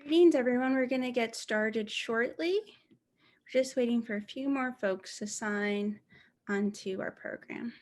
Greetings, everyone. We're going to get started shortly. We're just waiting for a few more folks to sign onto our program.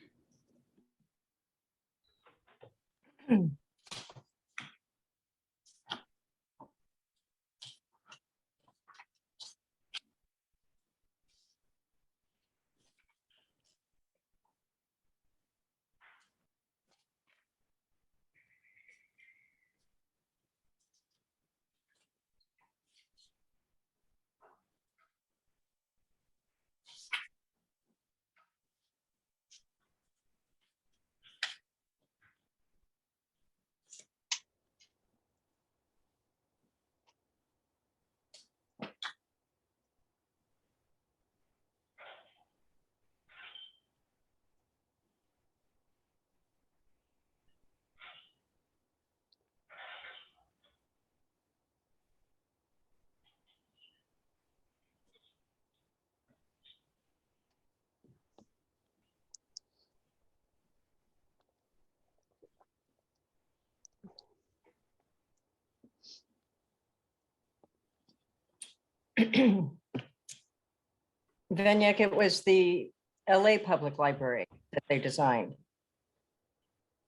Vanyek, it was the LA Public Library that they designed.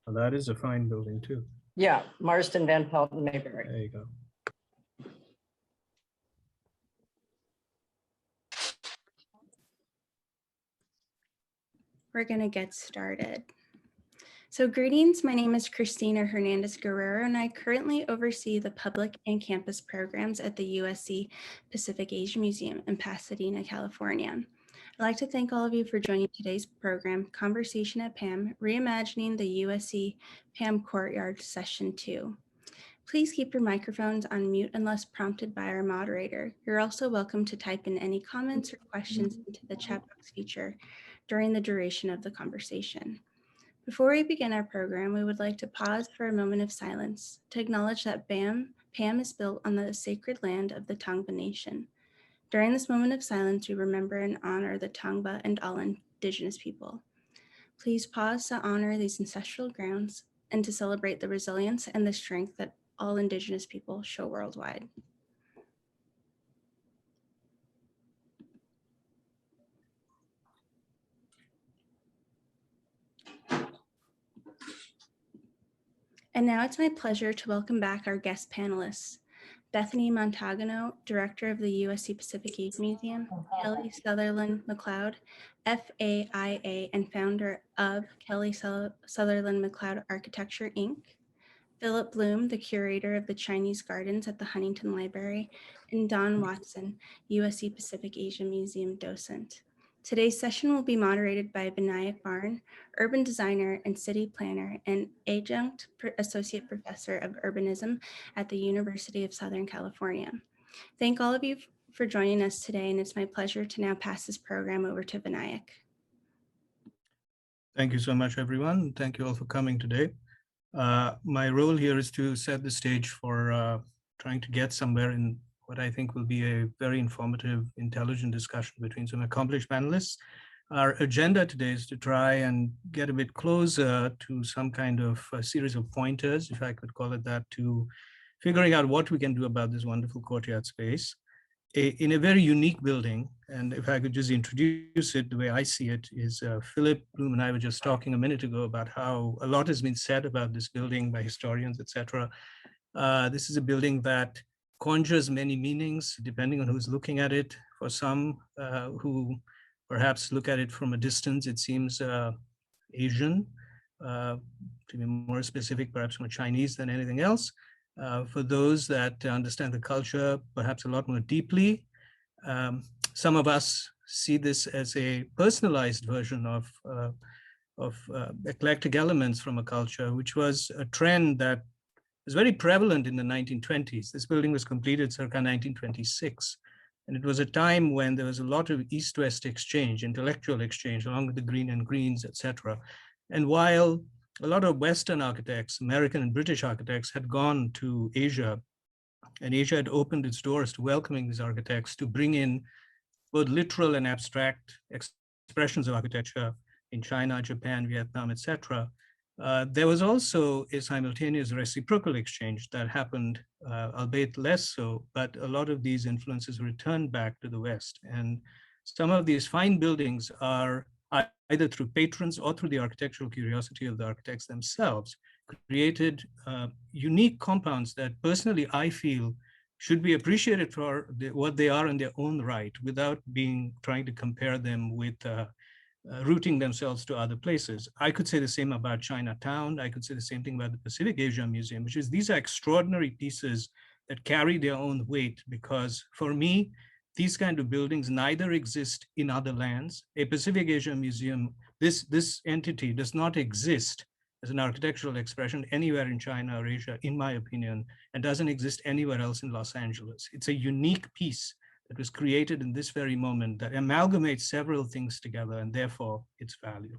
Well, that is a fine building too. Yeah, Marsden, Van Pelt, and Mayberry. There you go. We're going to get started. So greetings, my name is Christina Hernandez Guerrero, and I currently oversee the public and campus programs at the USC Pacific Asia Museum in Pasadena, California. I'd like to thank all of you for joining today's program, Conversation at PAM, Reimagining the USC PAM Courtyard, Session 2. Please keep your microphones on mute unless prompted by our moderator. You're also welcome to type in any comments or questions into the chat box feature during the duration of the conversation. Before we begin our program, we would like to pause for a moment of silence to acknowledge that PAM is built on the sacred land of the Tongva Nation. During this moment of silence, we remember and honor the Tongva and all Indigenous people. Please pause to honor these ancestral grounds and to celebrate the resilience and the strength that all Indigenous people show worldwide. And now it's my pleasure to welcome back our guest panelists, Bethany Montagano, Director of the USC Pacific Asia Museum, Kelly Sutherland McLeod, FAIA and founder of Kelly Sutherland McLeod Architecture, Inc., Philip Bloom, the curator of the Chinese Gardens at the Huntington Library, and Don Watson, USC Pacific Asia Museum docent. Today's session will be moderated by Vinayak Barn, urban designer and city planner and adjunct associate professor of urbanism at the University of Southern California. Thank all of you for joining us today, and it's my pleasure to now pass this program over to Vinayak. Thank you so much, everyone. Thank you all for coming today. My role here is to set the stage for trying to get somewhere in what I think will be a very informative, intelligent discussion between some accomplished panelists. Our agenda today is to try and get a bit closer to some kind of a series of pointers, if I could call it that, to figuring out what we can do about this wonderful courtyard space in a very unique building. And if I could just introduce it, the way I see it is Philip Bloom and I were just talking a minute ago about how a lot has been said about this building by historians, etc. This is a building that conjures many meanings depending on who's looking at it. For some who perhaps look at it from a distance, it seems Asian, to be more specific, perhaps more Chinese than anything else. For those that understand the culture perhaps a lot more deeply, some of us see this as a personalized version of eclectic elements from a culture, which was a trend that was very prevalent in the 1920s. This building was completed circa 1926. And it was a time when there was a lot of East-West exchange, intellectual exchange, along with the Green and Greens, etc. And while a lot of Western architects, American and British architects, had gone to Asia, and Asia had opened its doors to welcoming these architects to bring in both literal and abstract expressions of architecture in China, Japan, Vietnam, etc. There was also a simultaneous reciprocal exchange that happened, albeit less so, but a lot of these influences returned back to the West. And some of these fine buildings are either through patrons or through the architectural curiosity of the architects themselves, created unique compounds that personally I feel should be appreciated for what they are in their own right, without trying to compare them with rooting themselves to other places. I could say the same about Chinatown. I could say the same thing about the Pacific Asia Museum, which is these are extraordinary pieces that carry their own weight, because for me, these kind of buildings neither exist in other lands. A Pacific Asia Museum, this entity does not exist as an architectural expression anywhere in China or Asia, in my opinion, and doesn't exist anywhere else in Los Angeles. It's a unique piece that was created in this very moment that amalgamates several things together, and therefore its value.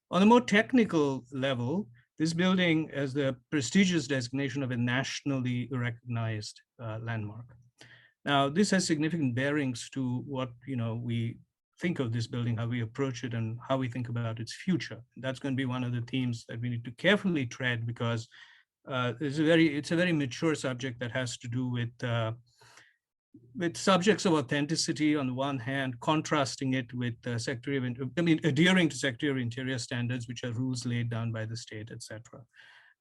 On a more technical level, this building has the prestigious designation of a nationally recognized landmark. Now, this has significant bearings to what we think of this building, how we approach it, and how we think about its future. That's going to be one of the themes that we need to carefully tread, because it's a very mature subject that has to do with subjects of authenticity on the one hand, contrasting it with adhering to Secretary of Interior standards, which are rules laid down by the state, etc.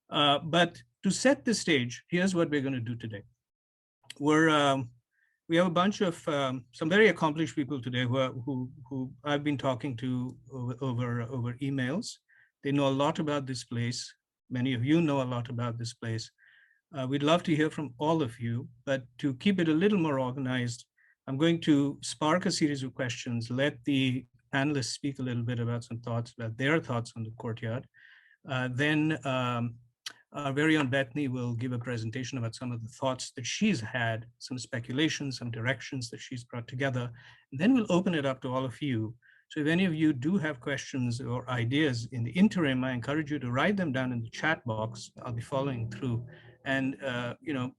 But to set the stage, here's what we're going to do today. We have a bunch of some very accomplished people today who I've been talking to over emails. They know a lot about this place. Many of you know a lot about this place. We'd love to hear from all of you, but to keep it a little more organized, I'm going to spark a series of questions, let the panelists speak a little bit about some thoughts, about their thoughts on the courtyard. Then our very own Bethany will give a presentation about some of the thoughts that she's had, some speculations, some directions that she's brought together. And then we'll open it up to all of you. So if any of you do have questions or ideas in the interim, I encourage you to write them down in the chat box. I'll be following through. And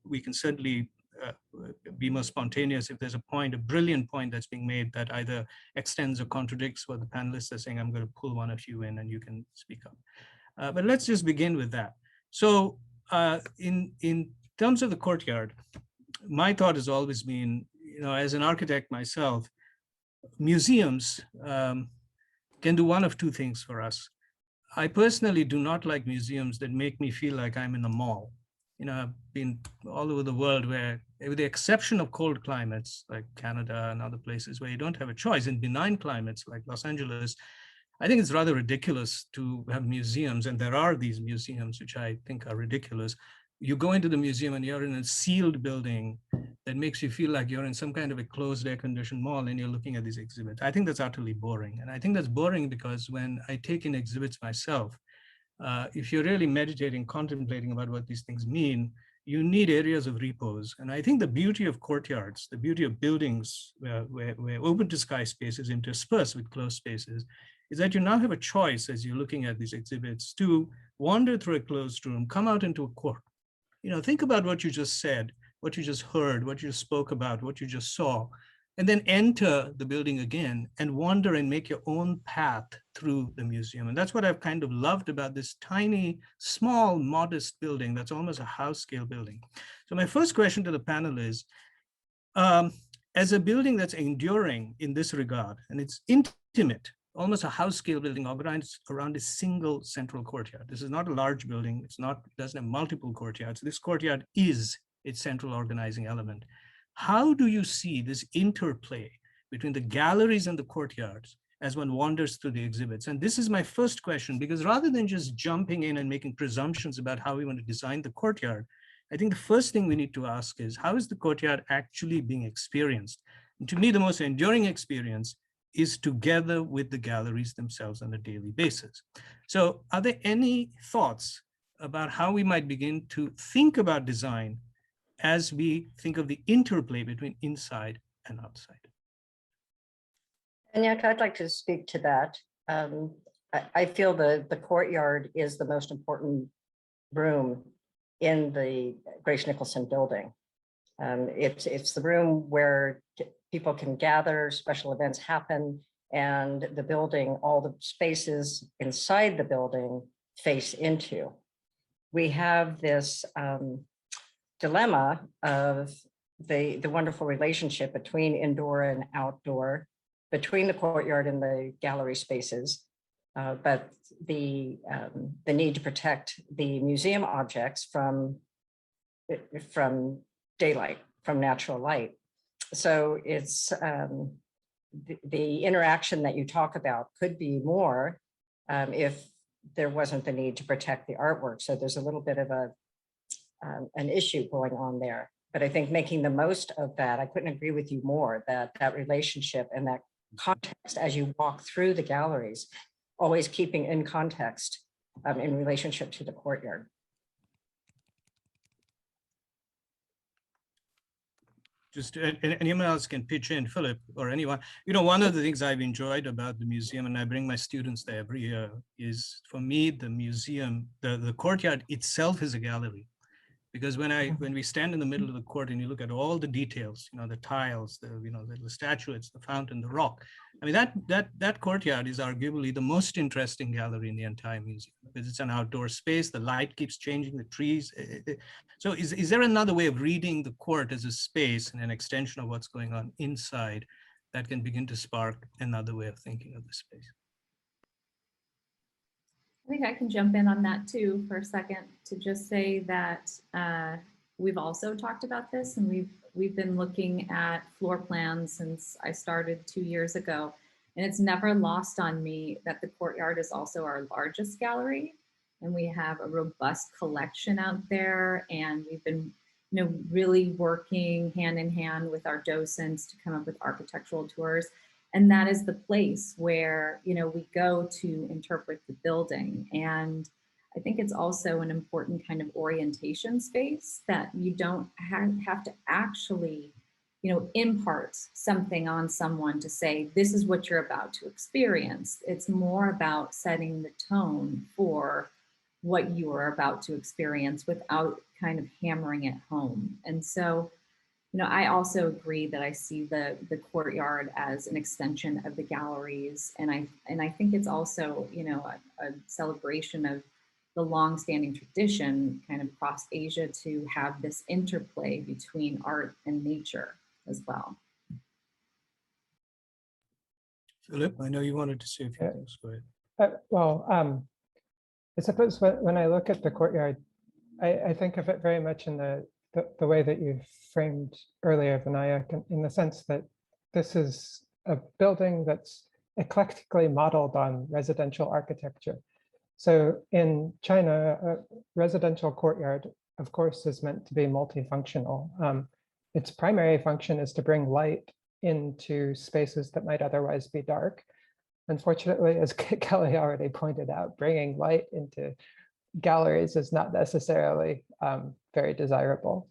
we can certainly be more spontaneous if there's a brilliant point that's being made that either extends or contradicts what the panelists are saying. I'm going to pull one of you in and you can speak up. But let's just begin with that. So in terms of the courtyard, my thought has always been, as an architect myself, museums can do one of two things for us. I personally do not like museums that make me feel like I'm in a mall. I've been all over the world where, with the exception of cold climates like Canada and other places where you don't have a choice, in benign climates like Los Angeles, I think it's rather ridiculous to have museums, and there are these museums which I think are ridiculous. You go into the museum and you're in a sealed building that makes you feel like you're in some kind of a closed air-conditioned mall and you're looking at these exhibits. I think that's utterly boring. And I think that's boring because when I take in exhibits myself, if you're really meditating, contemplating about what these things mean, you need areas of repose. And I think the beauty of courtyards, the beauty of buildings where open to sky spaces interspersed with closed spaces, is that you now have a choice as you're looking at these exhibits to wander through a closed room, come out into a court. Think about what you just said, what you just heard, what you just spoke about, what you just saw, and then enter the building again and wander and make your own path through the museum. And that's what I've kind of loved about this tiny, small, modest building that's almost a house scale building. So my first question to the panel is, as a building that's enduring in this regard, and it's intimate, almost a house scale building organized around a single central courtyard. This is not a large building. It doesn't have multiple courtyards. This courtyard is its central organizing element. How do you see this interplay between the galleries and the courtyards as one wanders through the exhibits? And this is my first question, because rather than just jumping in and making presumptions about how we want to design the courtyard, I think the first thing we need to ask is, how is the courtyard actually being experienced? And to me, the most enduring experience is together with the galleries themselves on a daily basis. So are there any thoughts about how we might begin to think about design as we think of the interplay between inside and outside? And I'd like to speak to that. I feel the courtyard is the most important room in the Grace Nicholson building. It's the room where people can gather, special events happen, and the building, all the spaces inside the building face into. We have this dilemma of the wonderful relationship between indoor and outdoor, between the courtyard and the gallery spaces, but the need to protect the museum objects from daylight, from natural light. So it's the interaction that you talk about could be more if there wasn't the need to protect the artwork. So there's a little bit of an issue going on there. But I think making the most of that, I couldn't agree with you more, that relationship and that context as you walk through the galleries, always keeping in context in relationship to the courtyard. Just anyone else can pitch in, Philip or anyone. You know, one of the things I've enjoyed about the museum, and I bring my students there every year, is for me, the museum, the courtyard itself is a gallery. Because when we stand in the middle of the court and you look at all the details, you know, the tiles, the statuettes, the fountain, the rock. I mean, that courtyard is arguably the most interesting gallery in the entire museum because it's an outdoor space. The light keeps changing, the trees. So is there another way of reading the court as a space and an extension of what's going on inside that can begin to spark another way of thinking of the space? I think I can jump in on that too for a second to just say that we've also talked about this, and we've been looking at floor plans since I started 2 years ago, and it's never lost on me that the courtyard is also our largest gallery, and we have a robust collection out there, and we've been really working hand in hand with our docents to come up with architectural tours. And that is the place where, we go to interpret the building. And I think it's also an important kind of orientation space that you don't have to actually, impart something on someone to say, this is what you're about to experience. It's more about setting the tone for what you are about to experience without kind of hammering it home. And so, I also agree that I see the courtyard as an extension of the galleries. And I think it's also, a celebration of the longstanding tradition kind of across Asia to have this interplay between art and nature as well. Philip, I know you wanted to say a few things. Go ahead. I suppose when I look at the courtyard, I think of it very much in the way that you've framed earlier, Vinayak, in the sense that this is a building that's eclectically modeled on residential architecture. So in China, a residential courtyard, of course, is meant to be multifunctional. Its primary function is to bring light into spaces that might otherwise be dark. Unfortunately, as Kelly already pointed out, bringing light into galleries is not necessarily very desirable.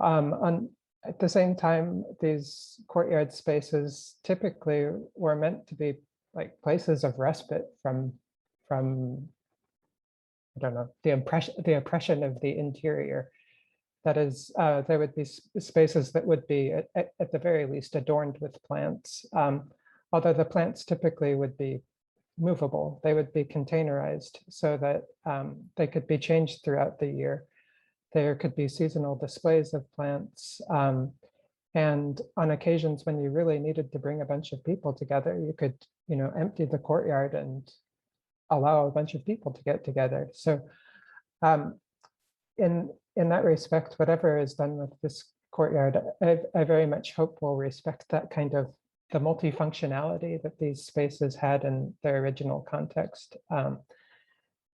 At the same time, these courtyard spaces typically were meant to be like places of respite from I don't know, the oppression of the interior. That is, there would be spaces that would be at the very least adorned with plants, although the plants typically would be movable. They would be containerized so that they could be changed throughout the year. There could be seasonal displays of plants. And on occasions when you really needed to bring a bunch of people together, you could, empty the courtyard and allow a bunch of people to get together. So in that respect, whatever is done with this courtyard, I very much hope will respect that kind of the multifunctionality that these spaces had in their original context.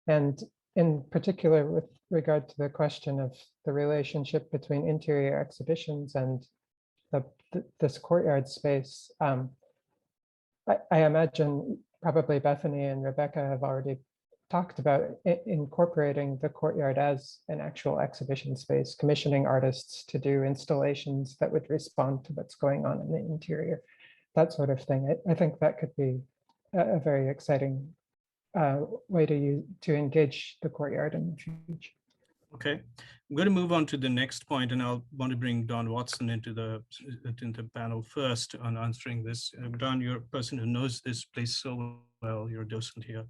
And in particular, with regard to the question of the relationship between interior exhibitions and this courtyard space, I imagine probably Bethany and Rebecca have already talked about incorporating the courtyard as an actual exhibition space, commissioning artists to do installations that would respond to what's going on in the interior, that sort of thing. I think that could be a very exciting way to engage the courtyard in the future. Okay, I'm going to move on to the next point, and I'll want to bring Don Watson into the panel first on answering this. Don, you're a person who knows this place so well. You're a docent here.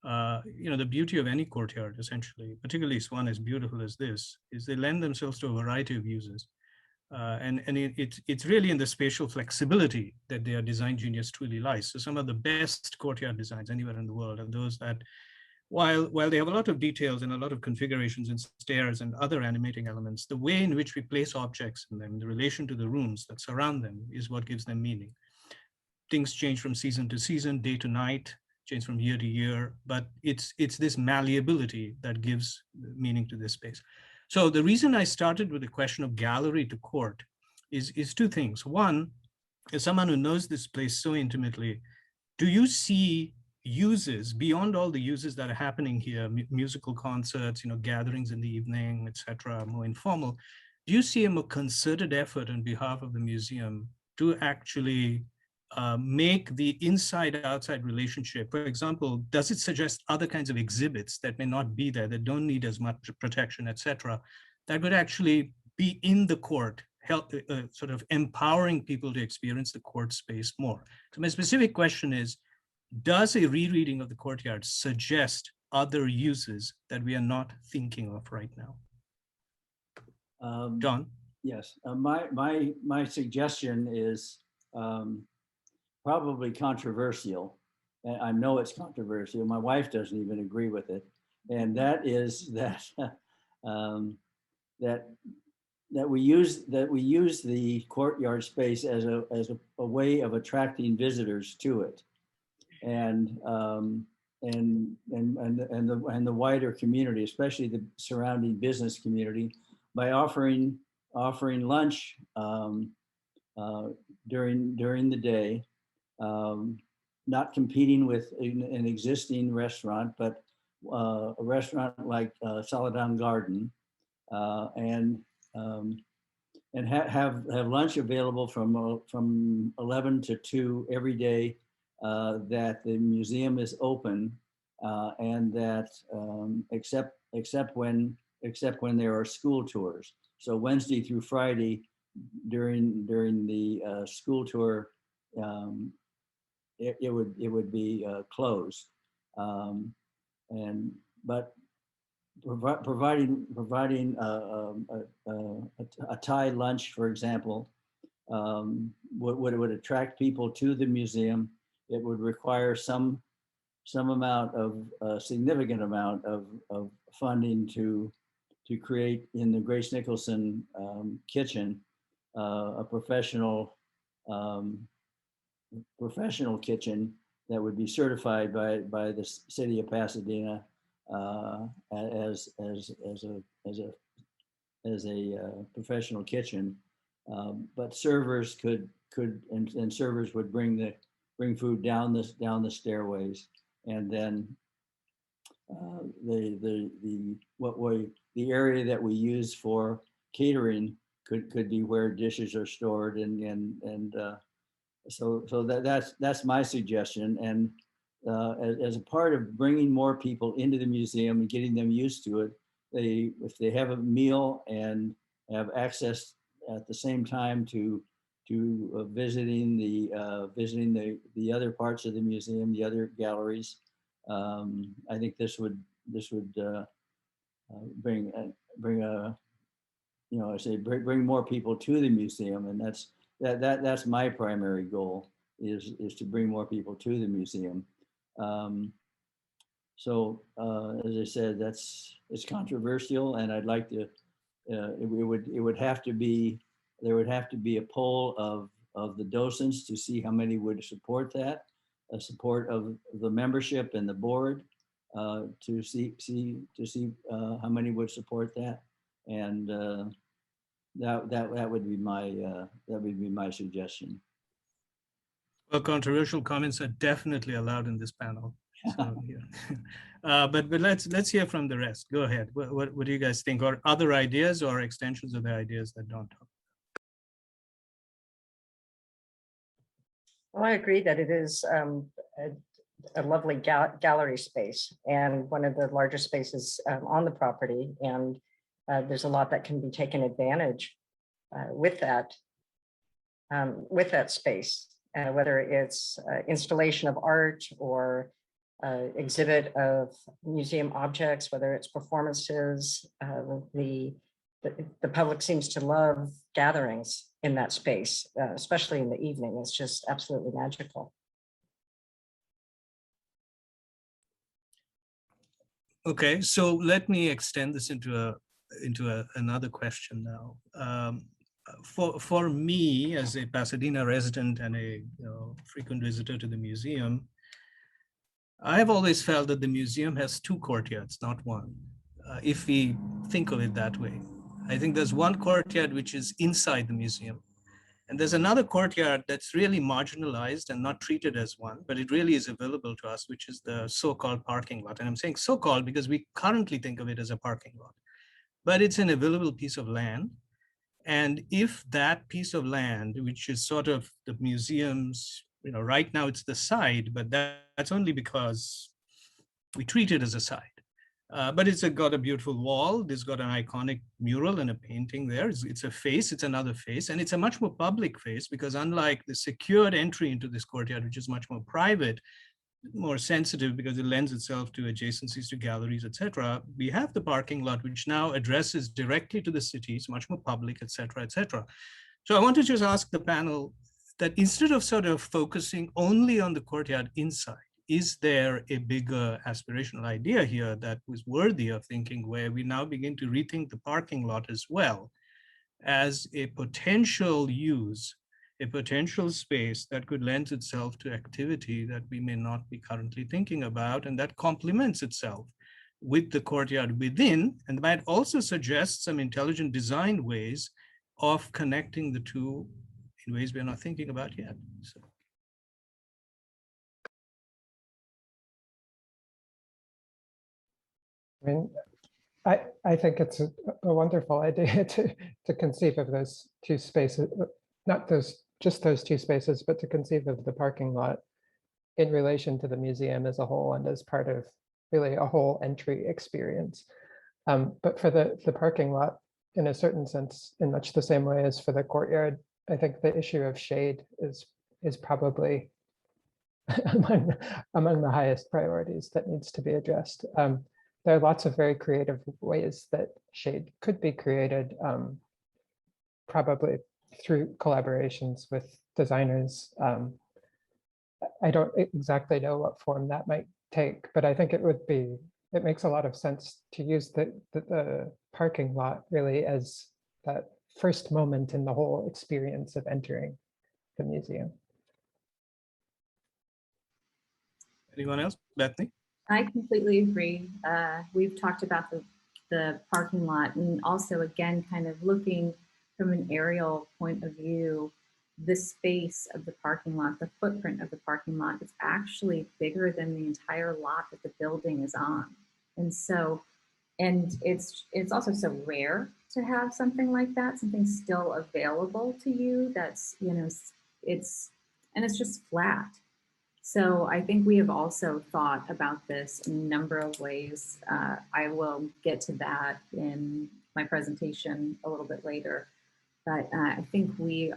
the beauty of any courtyard, essentially, particularly one as beautiful as this, is they lend themselves to a variety of uses. And it's really in the spatial flexibility that their design genius truly lies. So some of the best courtyard designs anywhere in the world are those that, while they have a lot of details and a lot of configurations and stairs and other animating elements, the way in which we place objects in them, the relation to the rooms that surround them, is what gives them meaning. Things change from season to season, day to night, change from year to year, but it's this malleability that gives meaning to this space. So the reason I started with the question of gallery to court is two things. One, as someone who knows this place so intimately, do you see uses beyond all the uses that are happening here, musical concerts, gatherings in the evening, etc., more informal? Do you see a more concerted effort on behalf of the museum to actually make the inside-outside relationship? For example, does it suggest other kinds of exhibits that may not be there, that don't need as much protection, etc., that would actually be in the court, help sort of empowering people to experience the court space more? So my specific question is, does a rereading of the courtyard suggest other uses that we are not thinking of right now? John? Yes, my suggestion is probably controversial. And I know it's controversial. My wife doesn't even agree with it. And that is that that we use the courtyard space as a way of attracting visitors to it, and the wider community, especially the surrounding business community, by offering lunch during the day, not competing with an existing restaurant, but a restaurant like Saladam Garden, and have lunch available from 11 to 2 every day, that the museum is open, and that except when there are school tours. So Wednesday through Friday during the school tour, it would be closed, but providing a Thai lunch, for example, would attract people to the museum. It would require some amount of significant amount of funding to create in the Grace Nicholson kitchen a professional kitchen that would be certified by the city of Pasadena as a professional kitchen. But servers and servers would bring food down the stairways, and then the area that we use for catering could be where dishes are stored, and so that's my suggestion. And as a part of bringing more people into the museum and getting them used to it, if they have a meal and have access at the same time to visiting the other parts of the museum, the other galleries, I think this would bring more people to the museum, and that's my primary goal, is to bring more people to the museum. So as I said, it's controversial, and I'd like to. There would have to be a poll of the docents to see how many would support that, a support of the membership and the board to see how many would support that, and that would be my suggestion. Well, controversial comments are definitely allowed in this panel. So, yeah. But let's hear from the rest. Go ahead. What do you guys think? Or other ideas or extensions of the ideas that Don talked? Well, I agree that it is a lovely gallery space, and one of the largest spaces on the property. And there's a lot that can be taken advantage with that space, whether it's installation of art or exhibit of museum objects, whether it's performances. The public seems to love gatherings in that space, especially in the evening. It's just absolutely magical. Okay, so let me extend this into another question now. For me, as a Pasadena resident and a frequent visitor to the museum, I've always felt that the museum has two courtyards, not one, if we think of it that way. I think there's one courtyard which is inside the museum, and there's another courtyard that's really marginalized and not treated as one, but it really is available to us, which is the so-called parking lot. And I'm saying so-called because we currently think of it as a parking lot, but it's an available piece of land. And if that piece of land, which is sort of the museum's, right now it's the side, but that's only because we treat it as a side. But it's got a beautiful wall. It's got an iconic mural and a painting there. It's a face, it's another face, and it's a much more public face because unlike the secured entry into this courtyard, which is much more private, more sensitive because it lends itself to adjacencies to galleries, etc. We have the parking lot, which now addresses directly to the city. It's much more public, etc., etc. So I want to just ask the panel that instead of sort of focusing only on the courtyard inside, is there a bigger aspirational idea here that was worthy of thinking, where we now begin to rethink the parking lot as well as a potential use, a potential space that could lend itself to activity that we may not be currently thinking about, and that complements itself with the courtyard within, and might also suggest some intelligent design ways of connecting the two in ways we're not thinking about yet. So. I mean, I think it's a wonderful idea to conceive of those two spaces, not just those two spaces, but to conceive of the parking lot in relation to the museum as a whole and as part of really a whole entry experience. But for the parking lot, in a certain sense, in much the same way as for the courtyard, I think the issue of shade is probably among the highest priorities that needs to be addressed. There are lots of very creative ways that shade could be created, probably through collaborations with designers. I don't exactly know what form that might take, but I think it makes a lot of sense to use the parking lot really as that first moment in the whole experience of entering the museum. Anyone else? Bethany? I completely agree. We've talked about the parking lot, and also again, kind of looking from an aerial point of view, the space of the parking lot, the footprint of the parking lot is actually bigger than the entire lot that the building is on. And so, and it's also so rare to have something like that, something still available to you that's, it's just flat. So I think we have also thought about this in a number of ways. I will get to that in my presentation a little bit later, but I think we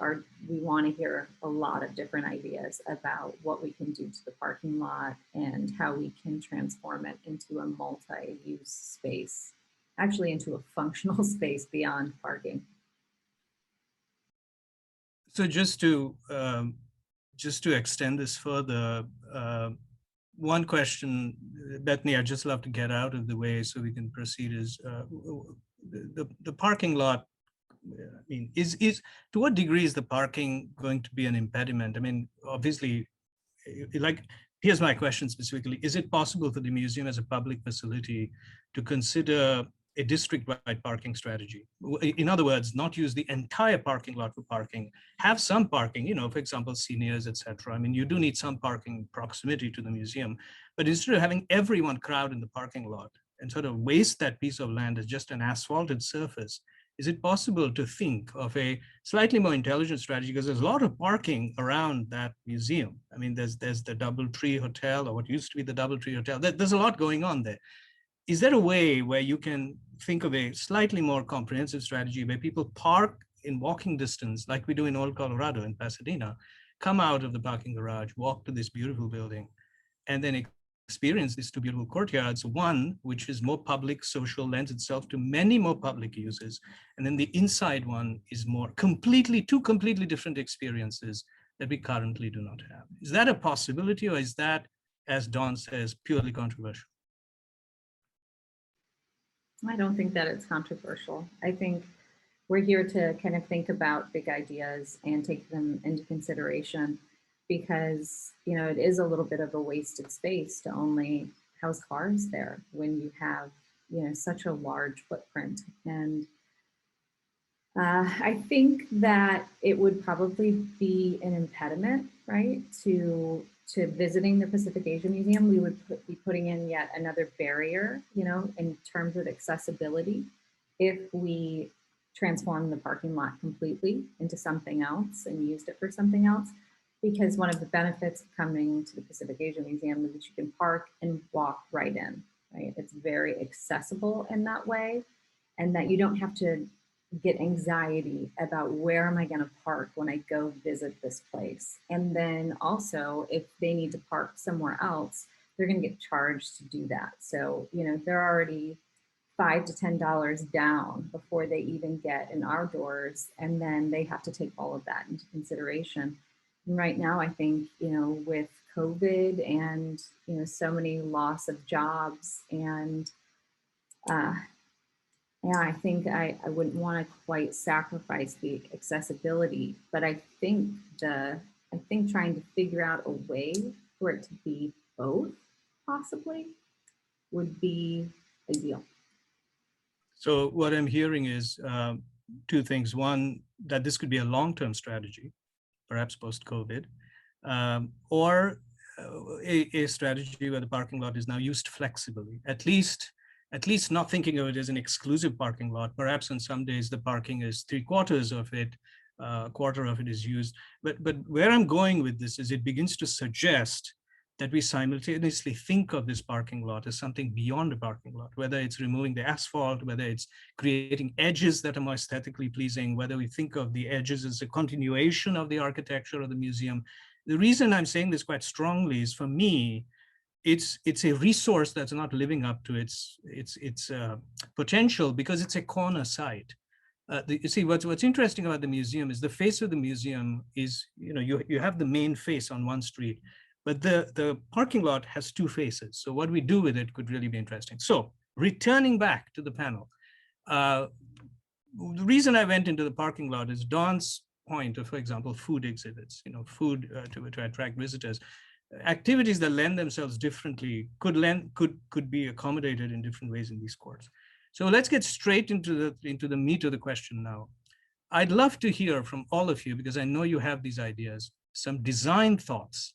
want to hear a lot of different ideas about what we can do to the parking lot and how we can transform it into a multi-use space, actually into a functional space beyond parking. So just to extend this further, one question, Bethany, I'd just love to get out of the way so we can proceed is the parking lot. I mean, is to what degree is the parking going to be an impediment? I mean, obviously, here's my question specifically. Is it possible for the museum as a public facility to consider a district-wide parking strategy? In other words, not use the entire parking lot for parking, have some parking, for example, seniors, etc. I mean, you do need some parking proximity to the museum, but instead of having everyone crowd in the parking lot and sort of waste that piece of land as just an asphalted surface, is it possible to think of a slightly more intelligent strategy? Because there's a lot of parking around that museum. I mean, there's the Doubletree Hotel, or what used to be the Doubletree Hotel. There's a lot going on there. Is there a way where you can think of a slightly more comprehensive strategy where people park in walking distance, like we do in Old Colorado in Pasadena, come out of the parking garage, walk to this beautiful building, and then experience these two beautiful courtyards. One, which is more public, social, lends itself to many more public uses. And then the inside one is more two completely different experiences that we currently do not have. Is that a possibility, or is that, as Dawn says, purely controversial? I don't think that it's controversial. I think we're here to kind of think about big ideas and take them into consideration, because, you know, it is a little bit of a wasted space to only house cars there when you have, you know, such a large footprint. And I think that it would probably be an impediment, right, to visiting the Pacific Asia Museum. We would be putting in yet another barrier, you know, in terms of accessibility, if we transform the parking lot completely into something else and used it for something else. Because one of the benefits of coming to the Pacific Asia Museum is that you can park and walk right in, right? It's very accessible in that way, and that you don't have to get anxiety about where am I going to park when I go visit this place. And then also, if they need to park somewhere else, they're going to get charged to do that. So, you know, they're already $5 to $10 down before they even get in our doors, and then they have to take all of that into consideration. And right now, I think, you know, with COVID and, you know, so many loss of jobs, and yeah, I think I wouldn't want to quite sacrifice the accessibility, but I think trying to figure out a way for it to be both possibly would be ideal. So what I'm hearing is two things. One, that this could be a long-term strategy, perhaps post-COVID, or a strategy where the parking lot is now used flexibly, at least not thinking of it as an exclusive parking lot. Perhaps on some days the parking is 3/4 of it, a quarter of it is used. But where I'm going with this is it begins to suggest that we simultaneously think of this parking lot as something beyond a parking lot, whether it's removing the asphalt, whether it's creating edges that are more aesthetically pleasing, whether we think of the edges as a continuation of the architecture of the museum. The reason I'm saying this quite strongly is, for me, it's a resource that's not living up to its potential, because it's a corner site. You see, what's interesting about the museum is the face of the museum is, you know, you have the main face on one street, but the parking lot has two faces. So what we do with it could really be interesting. So returning back to the panel, the reason I went into the parking lot is Dawn's point of, for example, food exhibits, you know, food to attract visitors. Activities that lend themselves differently could be accommodated in different ways in these courts. So let's get straight into the meat of the question now. I'd love to hear from all of you, because I know you have these ideas, some design thoughts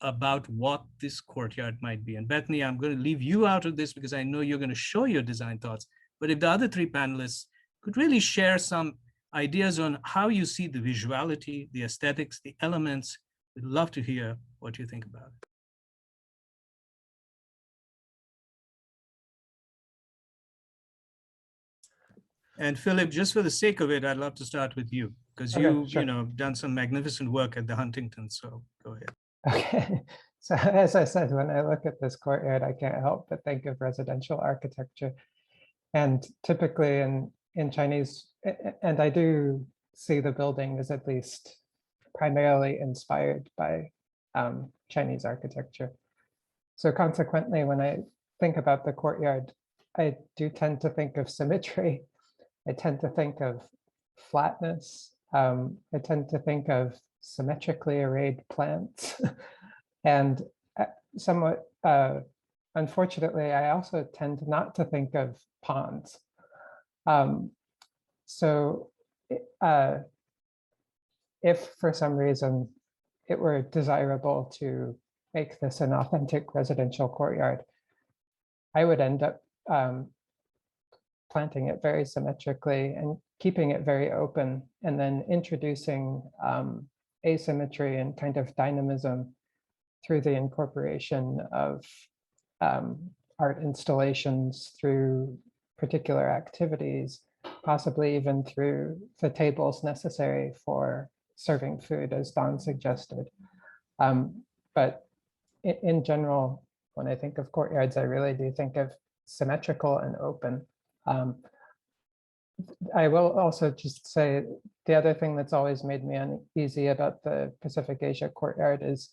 about what this courtyard might be. And Bethany, I'm going to leave you out of this because I know you're going to show your design thoughts. But if the other three panelists could really share some ideas on how you see the visuality, the aesthetics, the elements, we'd love to hear what you think about it. And Philip, just for the sake of it, I'd love to start with you, because you know, done some magnificent work at the Huntington. So go ahead. Okay. So as I said, when I look at this courtyard, I can't help but think of residential architecture. And typically in Chinese, and I do see the building as at least primarily inspired by Chinese architecture. So consequently, when I think about the courtyard, I do tend to think of symmetry. I tend to think of flatness. I tend to think of symmetrically arrayed plants. And somewhat unfortunately, I also tend not to think of ponds. So if for some reason it were desirable to make this an authentic residential courtyard, I would end up planting it very symmetrically and keeping it very open, and then introducing asymmetry and kind of dynamism through the incorporation of art installations, through particular activities, possibly even through the tables necessary for serving food, as Dawn suggested. But in general, when I think of courtyards, I really do think of symmetrical and open. I will also just say the other thing that's always made me uneasy about the Pacific Asia courtyard is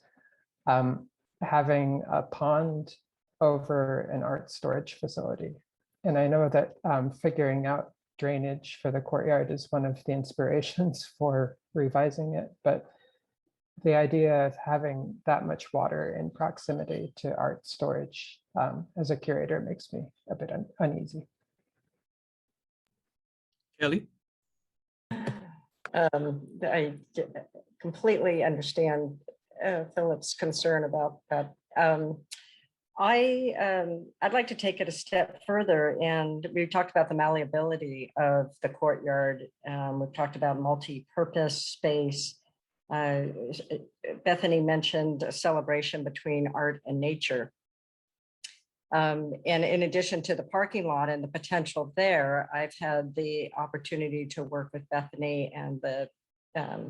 having a pond over an art storage facility. And I know that figuring out drainage for the courtyard is one of the inspirations for revising it, but the idea of having that much water in proximity to art storage as a curator makes me a bit uneasy. Kelly? I completely understand Philip's concern about that. I'd like to take it a step further, and we've talked about the malleability of the courtyard. We've talked about multi-purpose space. Bethany mentioned a celebration between art and nature. And in addition to the parking lot and the potential there, I've had the opportunity to work with Bethany and the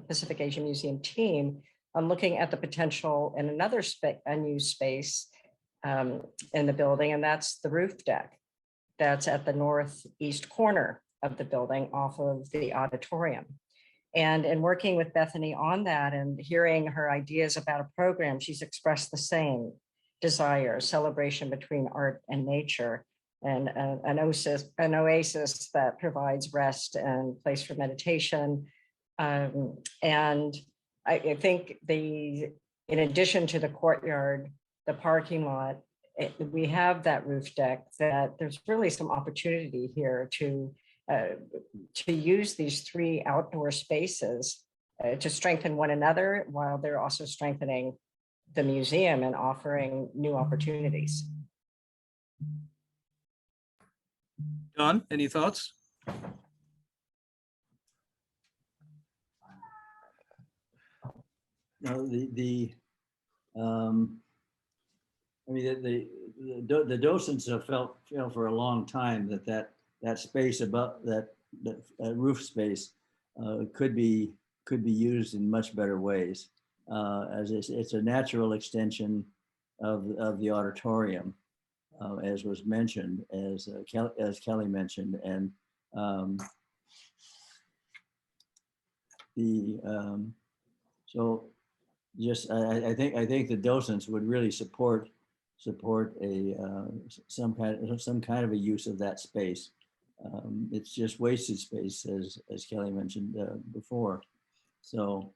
Pacific Asian Museum team on looking at the potential in another unused space in the building, and that's the roof deck. That's at the northeast corner of the building off of the auditorium. And in working with Bethany on that and hearing her ideas about a program, she's expressed the same desire, celebration between art and nature, and an oasis that provides rest and place for meditation. And I think in addition to the courtyard, the parking lot, we have that roof deck, that there's really some opportunity here to use these three outdoor spaces to strengthen one another while they're also strengthening the museum and offering new opportunities. John, any thoughts? No, the docents have felt for a long time that space above that roof space could be used in much better ways, as it's a natural extension of the auditorium, as was mentioned, as Kelly mentioned, and so just I think the docents would really support a some kind of a use of that space. It's just wasted space, as Kelly mentioned before. So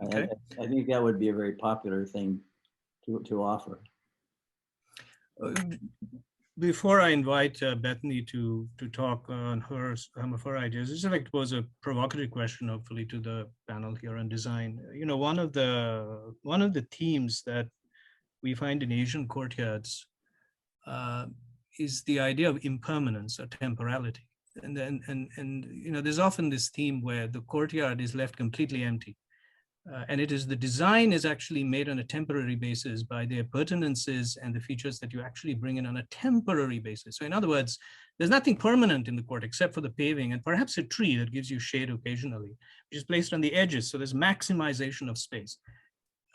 Okay. I think that would be a very popular thing to offer. Before I invite Bethany to talk on some of her ideas, this like was a provocative question, hopefully, to the panel here on design. You know, one of the themes that we find in Asian courtyards is the idea of impermanence or temporality, and you know, there's often this theme where the courtyard is left completely empty. And it is the design is actually made on a temporary basis by the appurtenances and the features that you actually bring in on a temporary basis. So in other words, there's nothing permanent in the court except for the paving and perhaps a tree that gives you shade occasionally, which is placed on the edges. So there's maximization of space.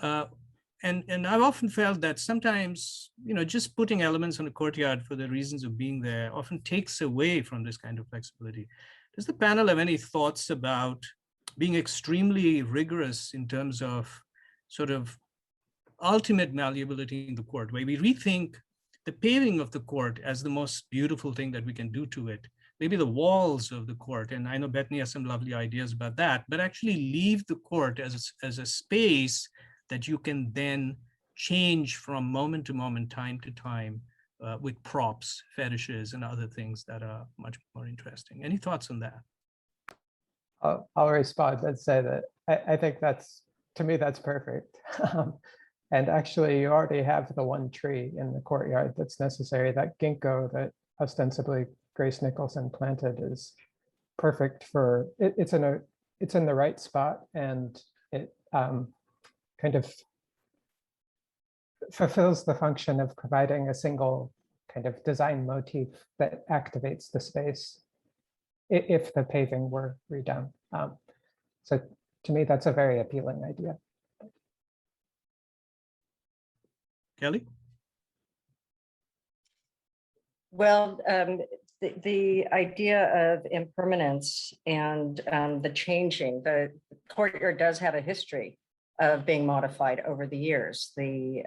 And I've often felt that sometimes, you know, just putting elements on a courtyard for the reasons of being there often takes away from this kind of flexibility. Does the panel have any thoughts about being extremely rigorous in terms of sort of ultimate malleability in the court, where we rethink the paving of the court as the most beautiful thing that we can do to it, maybe the walls of the court, and I know Bethany has some lovely ideas about that, but actually leave the court as a space that you can then change from moment to moment, time to time, with props, fetishes, and other things that are much more interesting. Any thoughts on that? I'll respond and say that I think to me, that's perfect. And actually, you already have the one tree in the courtyard that's necessary. That ginkgo that ostensibly Grace Nicholson planted is perfect for it. It's in the right spot, and it kind of fulfills the function of providing a single kind of design motif that activates the space if the paving were redone. So to me, that's a very appealing idea. Kelly? Well, the idea of impermanence and the changing, the courtyard does have a history of being modified over the years. The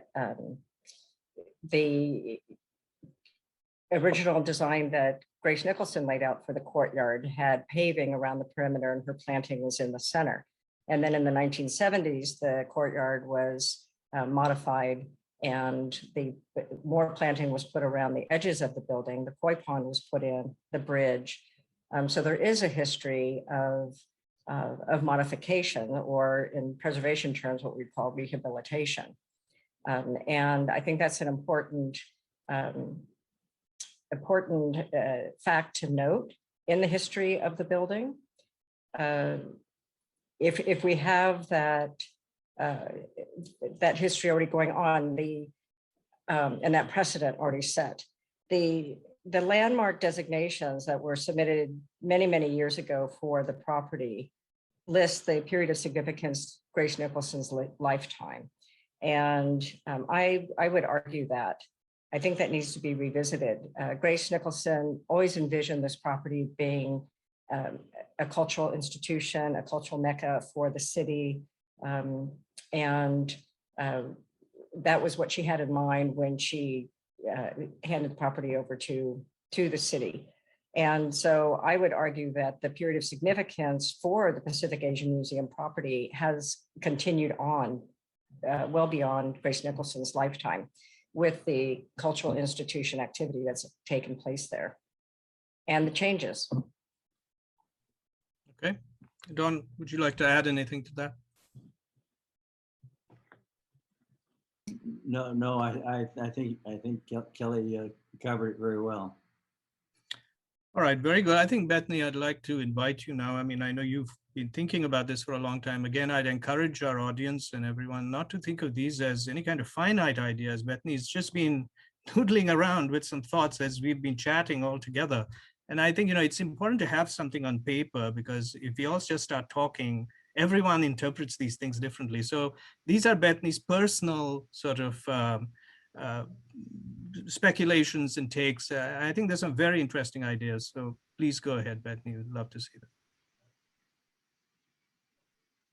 original design that Grace Nicholson laid out for the courtyard had paving around the perimeter and her planting was in the center. And then in the 1970s, the courtyard was modified and more planting was put around the edges of the building. The koi pond was put in, the bridge. So there is a history of modification, or in preservation terms, what we call rehabilitation. And I think that's an important fact to note in the history of the building. If we have that history already going on, and that precedent already set, the landmark designations that were submitted many years ago for the property list the period of significance Grace Nicholson's lifetime. And I would argue that I think that needs to be revisited. Grace Nicholson always envisioned this property being a cultural institution, a cultural mecca for the city. And that was what she had in mind when she handed the property over to the city. And so I would argue that the period of significance for the Pacific Asian Museum property has continued on well beyond Grace Nicholson's lifetime, with the cultural institution activity that's taken place there and the changes. Okay. Don, would you like to add anything to that? No, I think Kelly covered it very well. All right, very good. I think, Bethany, I'd like to invite you now. I mean, I know you've been thinking about this for a long time. Again, I'd encourage our audience and everyone not to think of these as any kind of finite ideas. Bethany's just been noodling around with some thoughts as we've been chatting all together. And I think, it's important to have something on paper, because if we all just start talking, everyone interprets these things differently. So these are Bethany's personal sort of speculations and takes. I think there's some very interesting ideas. So please go ahead, Bethany. We'd love to see them.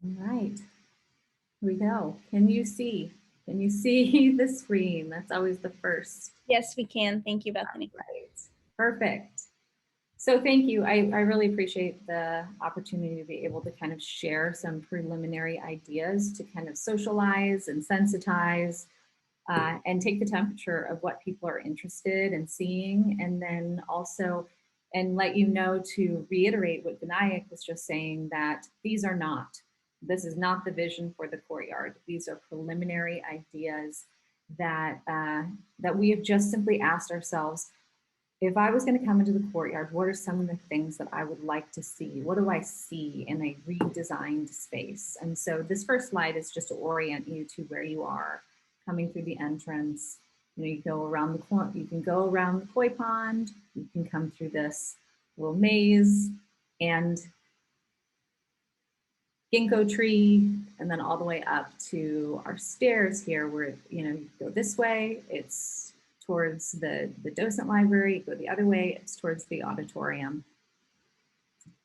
All right, here we go. Can you see the screen? That's always the first. Yes, we can. Thank you, Bethany. Right. Perfect. So thank you. I really appreciate the opportunity to be able to kind of share some preliminary ideas to kind of socialize and sensitize and take the temperature of what people are interested in seeing, and then also let you know, to reiterate what Vinayak was just saying, that this is not the vision for the courtyard. These are preliminary ideas that we have just simply asked ourselves, if I was going to come into the courtyard, what are some of the things that I would like to see? What do I see in a redesigned space? And so this first slide is just to orient you to where you are coming through the entrance. You go around the corner, you can go around the koi pond, you can come through this little maze and ginkgo tree, and then all the way up to our stairs here, where you go this way, it's towards the docent library. Go the other way, it's towards the auditorium.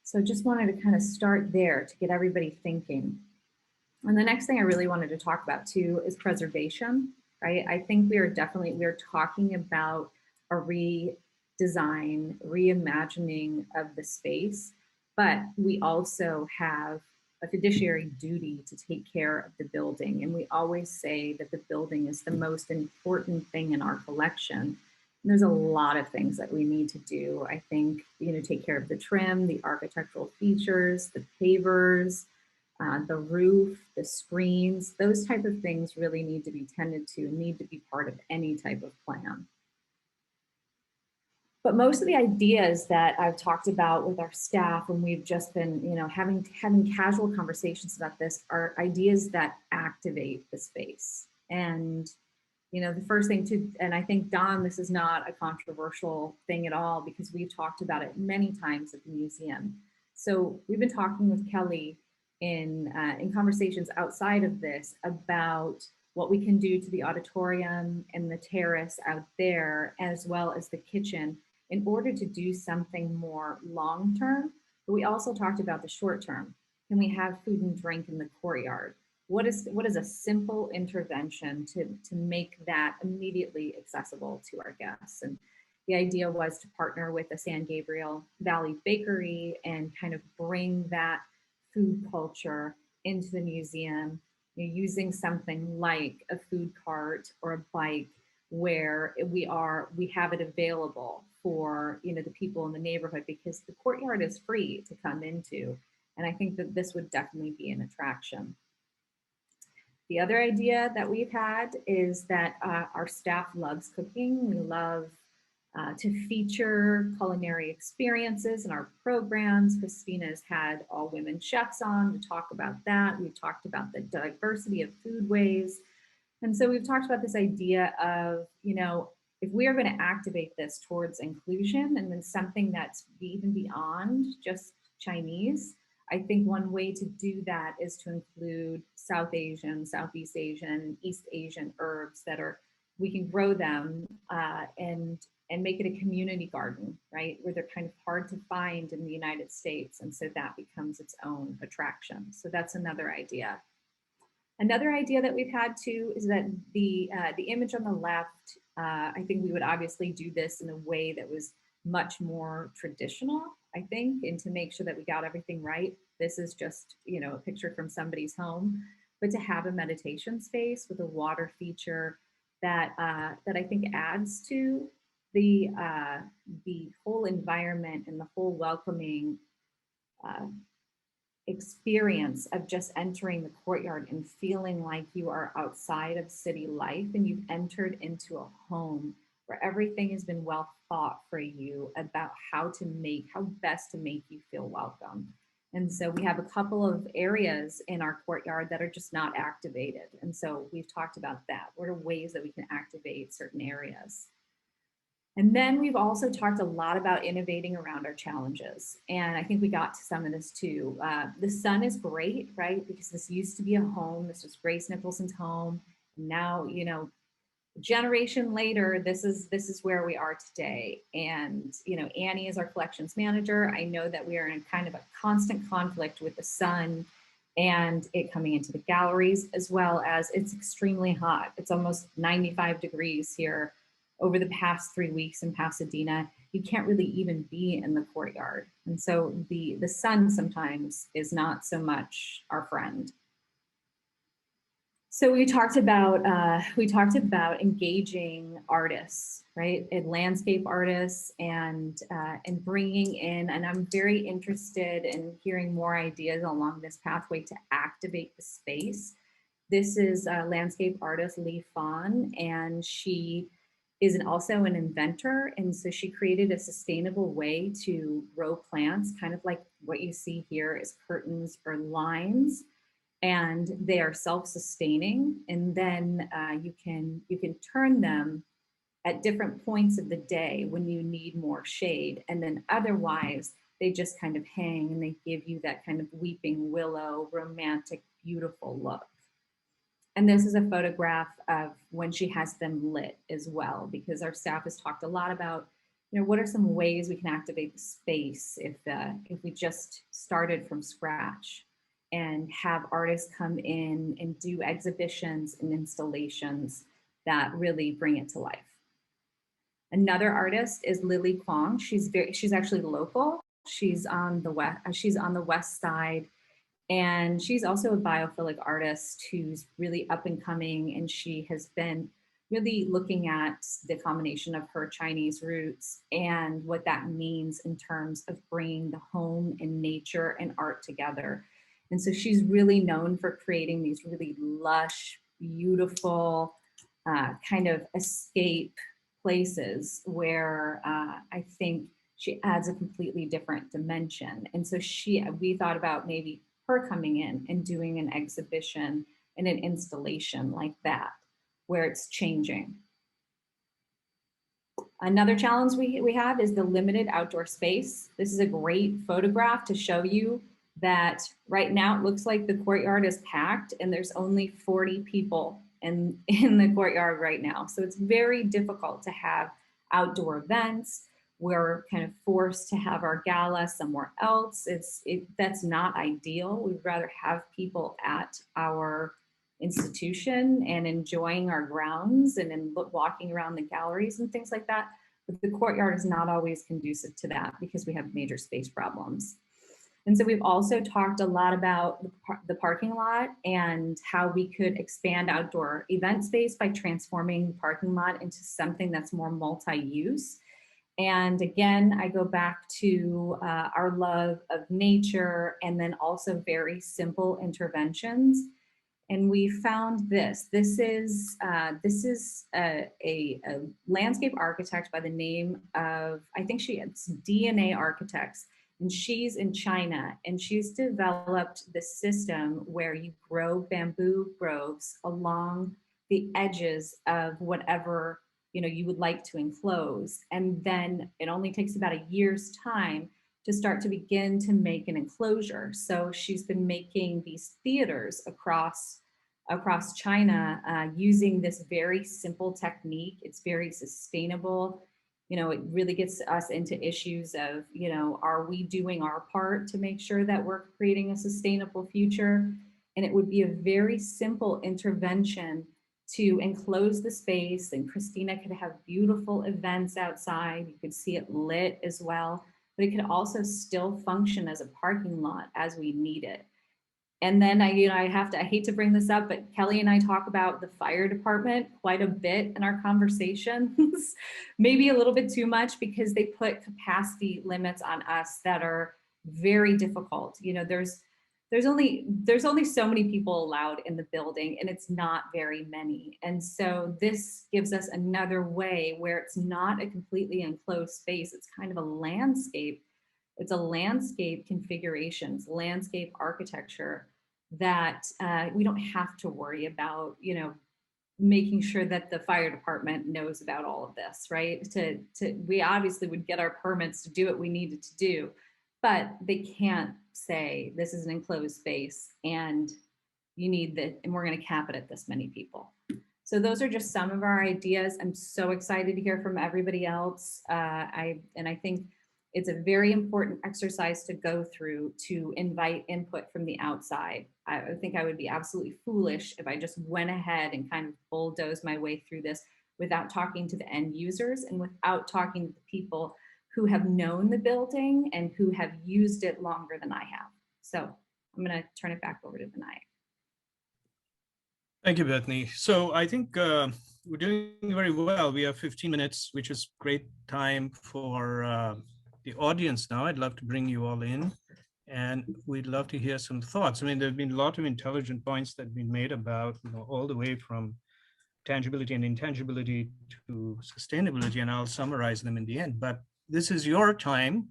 So just wanted to kind of start there to get everybody thinking. And the next thing I really wanted to talk about too is preservation, right? I think we're talking about a redesign, reimagining of the space, but we also have a fiduciary duty to take care of the building. And we always say that the building is the most important thing in our collection. And there's a lot of things that we need to do. I think, take care of the trim, the architectural features, the pavers, the roof, the screens, those type of things really need to be tended to, need to be part of any type of plan. But most of the ideas that I've talked about with our staff when we've just been, having casual conversations about this, are ideas that activate the space. And, the first thing too, and I think, Don, this is not a controversial thing at all, because we've talked about it many times at the museum. So we've been talking with Kelly in conversations outside of this about what we can do to the auditorium and the terrace out there, as well as the kitchen, in order to do something more long-term. But we also talked about the short-term. Can we have food and drink in the courtyard? What is a simple intervention to make that immediately accessible to our guests? And the idea was to partner with the San Gabriel Valley Bakery and kind of bring that food culture into the museum, using something like a food cart or a bike, where we have it available for the people in the neighborhood, because the courtyard is free to come into. And I think that this would definitely be an attraction. The other idea that we've had is that our staff loves cooking. We love to feature culinary experiences in our programs. Christina has had all women chefs on to talk about that. We've talked about the diversity of foodways. And so we've talked about this idea of, if we are going to activate this towards inclusion and then something that's even beyond just Chinese, I think one way to do that is to include South Asian, Southeast Asian, East Asian herbs we can grow them and make it a community garden, right? Where they're kind of hard to find in the United States. And so that becomes its own attraction. So that's another idea. Another idea that we've had too is that the image on the left, I think we would obviously do this in a way that was much more traditional, I think, and to make sure that we got everything right. This is just, a picture from somebody's home, but to have a meditation space with a water feature that I think adds to the whole environment and the whole welcoming experience of just entering the courtyard and feeling like you are outside of city life and you've entered into a home where everything has been well thought for you about how best to make you feel welcome. And so we have a couple of areas in our courtyard that are just not activated. And so we've talked about that. What are ways that we can activate certain areas? And then we've also talked a lot about innovating around our challenges. And I think we got to some of this too. The sun is great, right? Because this used to be a home. This was Grace Nicholson's home. Now, a generation later, this is where we are today. And, Annie is our collections manager. I know that we are in kind of a constant conflict with the sun and it coming into the galleries, as well as it's extremely hot. It's almost 95 degrees here. Over the past 3 weeks in Pasadena, you can't really even be in the courtyard. And so the sun sometimes is not so much our friend. So we talked about engaging artists, right? And landscape artists and bringing in, and I'm very interested in hearing more ideas along this pathway to activate the space. This is a landscape artist, Lee Fawn, and she is also an inventor. And so she created a sustainable way to grow plants, kind of like what you see here is curtains or lines, and they are self-sustaining. And then you can turn them at different points of the day when you need more shade. And then otherwise, they just kind of hang and they give you that kind of weeping willow, romantic, beautiful look. And this is a photograph of when she has them lit as well, because our staff has talked a lot about, what are some ways we can activate the space if we just started from scratch and have artists come in and do exhibitions and installations that really bring it to life. Another artist is Lily Kwong. She's actually local. She's on the west side. And she's also a biophilic artist who's really up and coming, and she has been really looking at the combination of her Chinese roots and what that means in terms of bringing the home and nature and art together. And so she's really known for creating these really lush, beautiful kind of escape places where I think she adds a completely different dimension. And so we thought about maybe her coming in and doing an exhibition and an installation like that, where it's changing. Another challenge we have is the limited outdoor space. This is a great photograph to show you that right now it looks like the courtyard is packed and there's only 40 people in the courtyard right now. So it's very difficult to have outdoor events. We're kind of forced to have our gala somewhere else. That's not ideal. We'd rather have people at our institution and enjoying our grounds and in walking around the galleries and things like that. But the courtyard is not always conducive to that because we have major space problems. And so we've also talked a lot about the parking lot and how we could expand outdoor event space by transforming the parking lot into something that's more multi-use. And again, I go back to our love of nature and then also very simple interventions. And we found this. This is a landscape architect by the name of, I think it's DNA Architects, and she's in China, and she's developed this system where you grow bamboo groves along the edges of whatever you would like to enclose. And then it only takes about a year's time to start to begin to make an enclosure. So she's been making these theaters across China using this very simple technique. It's very sustainable. It really gets us into issues of, are we doing our part to make sure that we're creating a sustainable future? And it would be a very simple intervention to enclose the space, and Christina could have beautiful events outside. You could see it lit as well, but it could also still function as a parking lot as we need it. And then I hate to bring this up, but Kelly and I talk about the fire department quite a bit in our conversations, maybe a little bit too much because they put capacity limits on us that are very difficult. There's only so many people allowed in the building, and it's not very many. And so this gives us another way where it's not a completely enclosed space. It's kind of a landscape. It's a landscape configurations, landscape architecture that we don't have to worry about, making sure that the fire department knows about all of this, right? We obviously would get our permits to do what we needed to do, but they can't say this is an enclosed space and and we're going to cap it at this many people. So those are just some of our ideas. I'm so excited to hear from everybody else. I think it's a very important exercise to go through to invite input from the outside. I think I would be absolutely foolish if I just went ahead and kind of bulldozed my way through this without talking to the end users and without talking to the people who have known the building and who have used it longer than I have. So I'm going to turn it back over to Vinayak. Thank you, Bethany. So I think we're doing very well. We have 15 minutes, which is great time for the audience now. I'd love to bring you all in, and we'd love to hear some thoughts. I mean, there've been a lot of intelligent points that have been made about, all the way from tangibility and intangibility to sustainability, and I'll summarize them in the end. But this is your time,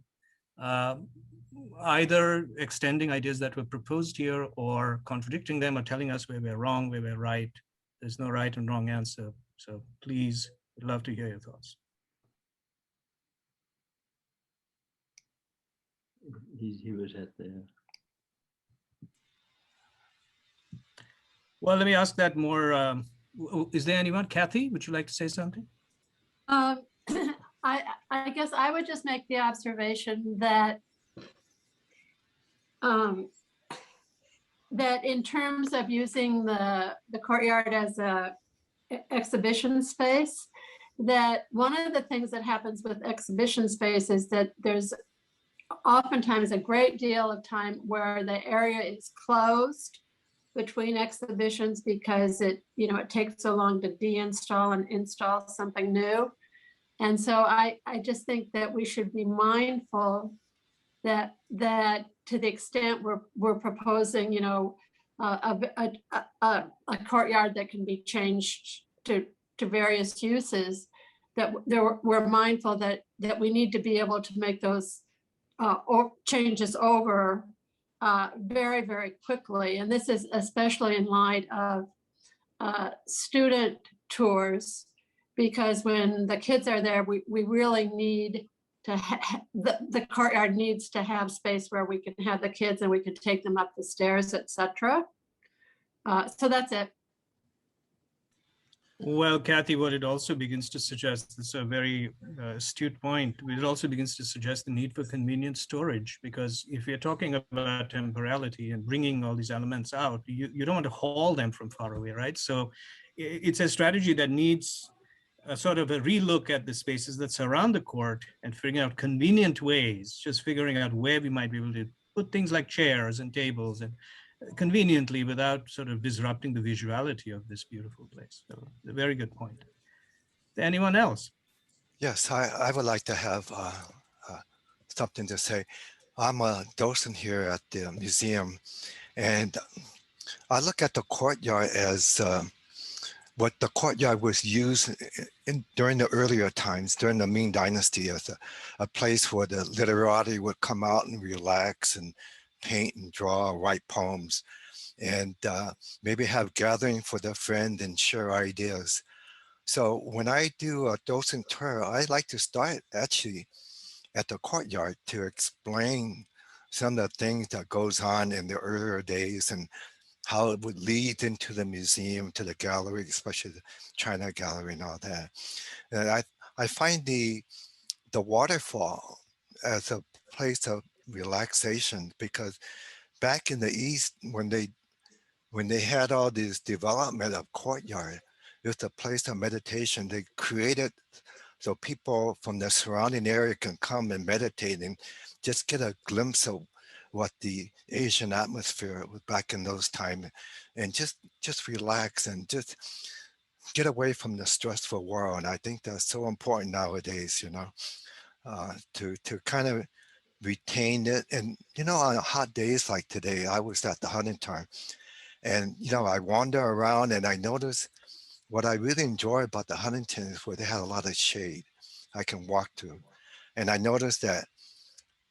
either extending ideas that were proposed here or contradicting them or telling us where we're wrong, where we're right. There's no right and wrong answer. So please, we'd love to hear your thoughts. He was at the. Well, let me ask that more. Is there anyone? Kathy, would you like to say something? I guess I would just make the observation that that in terms of using the courtyard as a exhibition space, that one of the things that happens with exhibition space is that there's oftentimes a great deal of time where the area is closed between exhibitions because it takes so long to deinstall and install something new. And so I just think that we should be mindful that to the extent we're proposing, a courtyard that can be changed to various uses, that we're mindful that we need to be able to make those changes over very, very quickly. And this is especially in light of student tours, because when the kids are there, we really need to the courtyard needs to have space where we can have the kids and we can take them up the stairs, etc. So that's it. Well, Kathy, what it also begins to suggest, it's a very astute point, it also begins to suggest the need for convenient storage, because if you're talking about temporality and bringing all these elements out, you don't want to haul them from far away, right? So it's a strategy that needs a sort of a relook at the spaces that surround the court and figuring out convenient ways, just figuring out where we might be able to put things like chairs and tables and conveniently without sort of disrupting the visuality of this beautiful place. So a very good point. Anyone else? Yes, I would like to have something to say. I'm a docent here at the museum, and I look at the courtyard as what the courtyard was used during the earlier times, during the Ming Dynasty, as a place where the literati would come out and relax and paint and draw, write poems, and maybe have gathering for their friend and share ideas. So when I do a docent tour, I like to start actually at the courtyard to explain some of the things that goes on in the earlier days and how it would lead into the museum, to the gallery, especially the China gallery and all that. And I find the waterfall as a place of relaxation, because back in the East, when they had all this development of courtyard, it was a place of meditation. They created so people from the surrounding area can come and meditate and just get a glimpse of what the Asian atmosphere was back in those times, and just relax and just get away from the stressful world. And I think that's so important nowadays, you know, to kind of retain it. And, you know, on hot days like today, I was at the Huntington, and, you know, I wander around and I notice what I really enjoy about the Huntington is where they had a lot of shade I can walk to. And I noticed that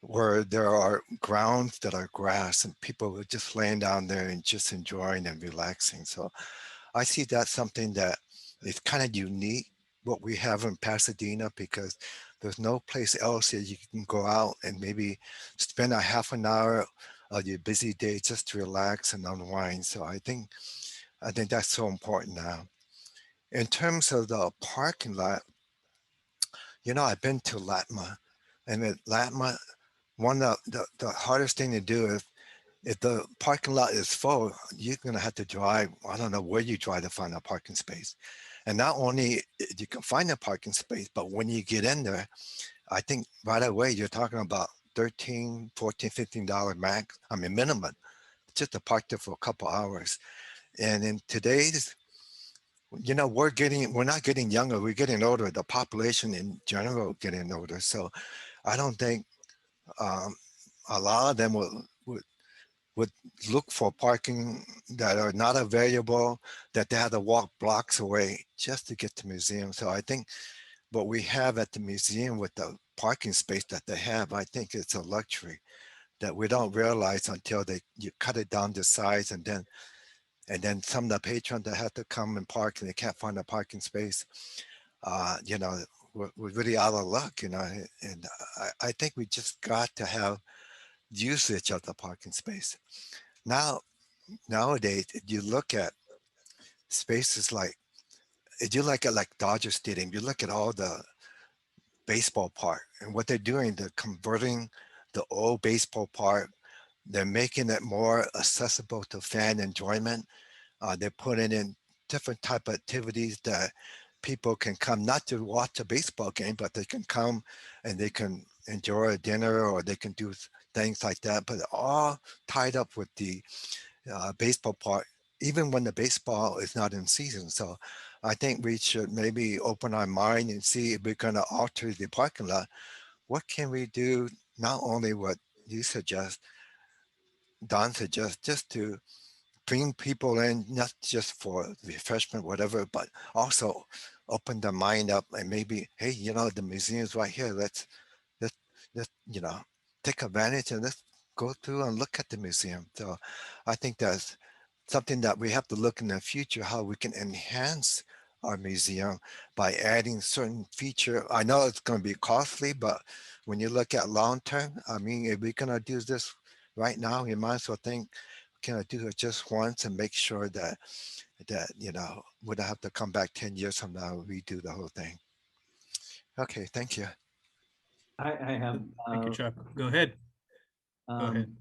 where there are grounds that are grass and people are just laying down there and just enjoying and relaxing. So I see that's something that is kind of unique, what we have in Pasadena, because there's no place else that you can go out and maybe spend a half an hour of your busy day just to relax and unwind. So I think that's so important now. In terms of the parking lot, you know, I've been to LATMA, and at LATMA, one of the hardest thing to do is if the parking lot is full, you're gonna have to drive. I don't know where you drive to find a parking space. And not only you can find a parking space, but when you get in there, I think right away you're talking about $13, $14, $15 max, I mean minimum, just to park there for a couple hours. And in today's, you know, we're not getting younger, we're getting older. The population in general getting older. So I don't think a lot of them would look for parking that are not available, that they had to walk blocks away just to get to the museum. So I think what we have at the museum with the parking space that they have, I think it's a luxury that we don't realize until you cut it down to size, and then some of the patrons that have to come and park and they can't find a parking space, you know, we're really out of luck, you know. And I think we just got to have usage of the parking space. Nowadays, if you look at spaces like, if you look at like Dodger Stadium, you look at all the baseball park and what they're doing, they're converting the old baseball park. They're making it more accessible to fan enjoyment. They're putting in different type of activities that people can come not to watch a baseball game, but they can come and they can enjoy a dinner, or they can do things like that, but all tied up with the baseball part, even when the baseball is not in season. So I think we should maybe open our mind and see if we're going to alter the parking lot. What can we do? Not only what you suggest, Don suggests, just to bring people in, not just for refreshment, whatever, but also open their mind up and maybe, hey, you know, the museum's right here. Let's you know, take advantage and let's go through and look at the museum. So I think that's something that we have to look in the future, how we can enhance our museum by adding certain feature. I know it's going to be costly, but when you look at long term, I mean, if we're going to do this right now, you might as well think can I do it just once and make sure that you know, would I have to come back 10 years from now, redo the whole thing? Okay, thank you. I have. Thank you, Chuck. Go ahead. Go ahead.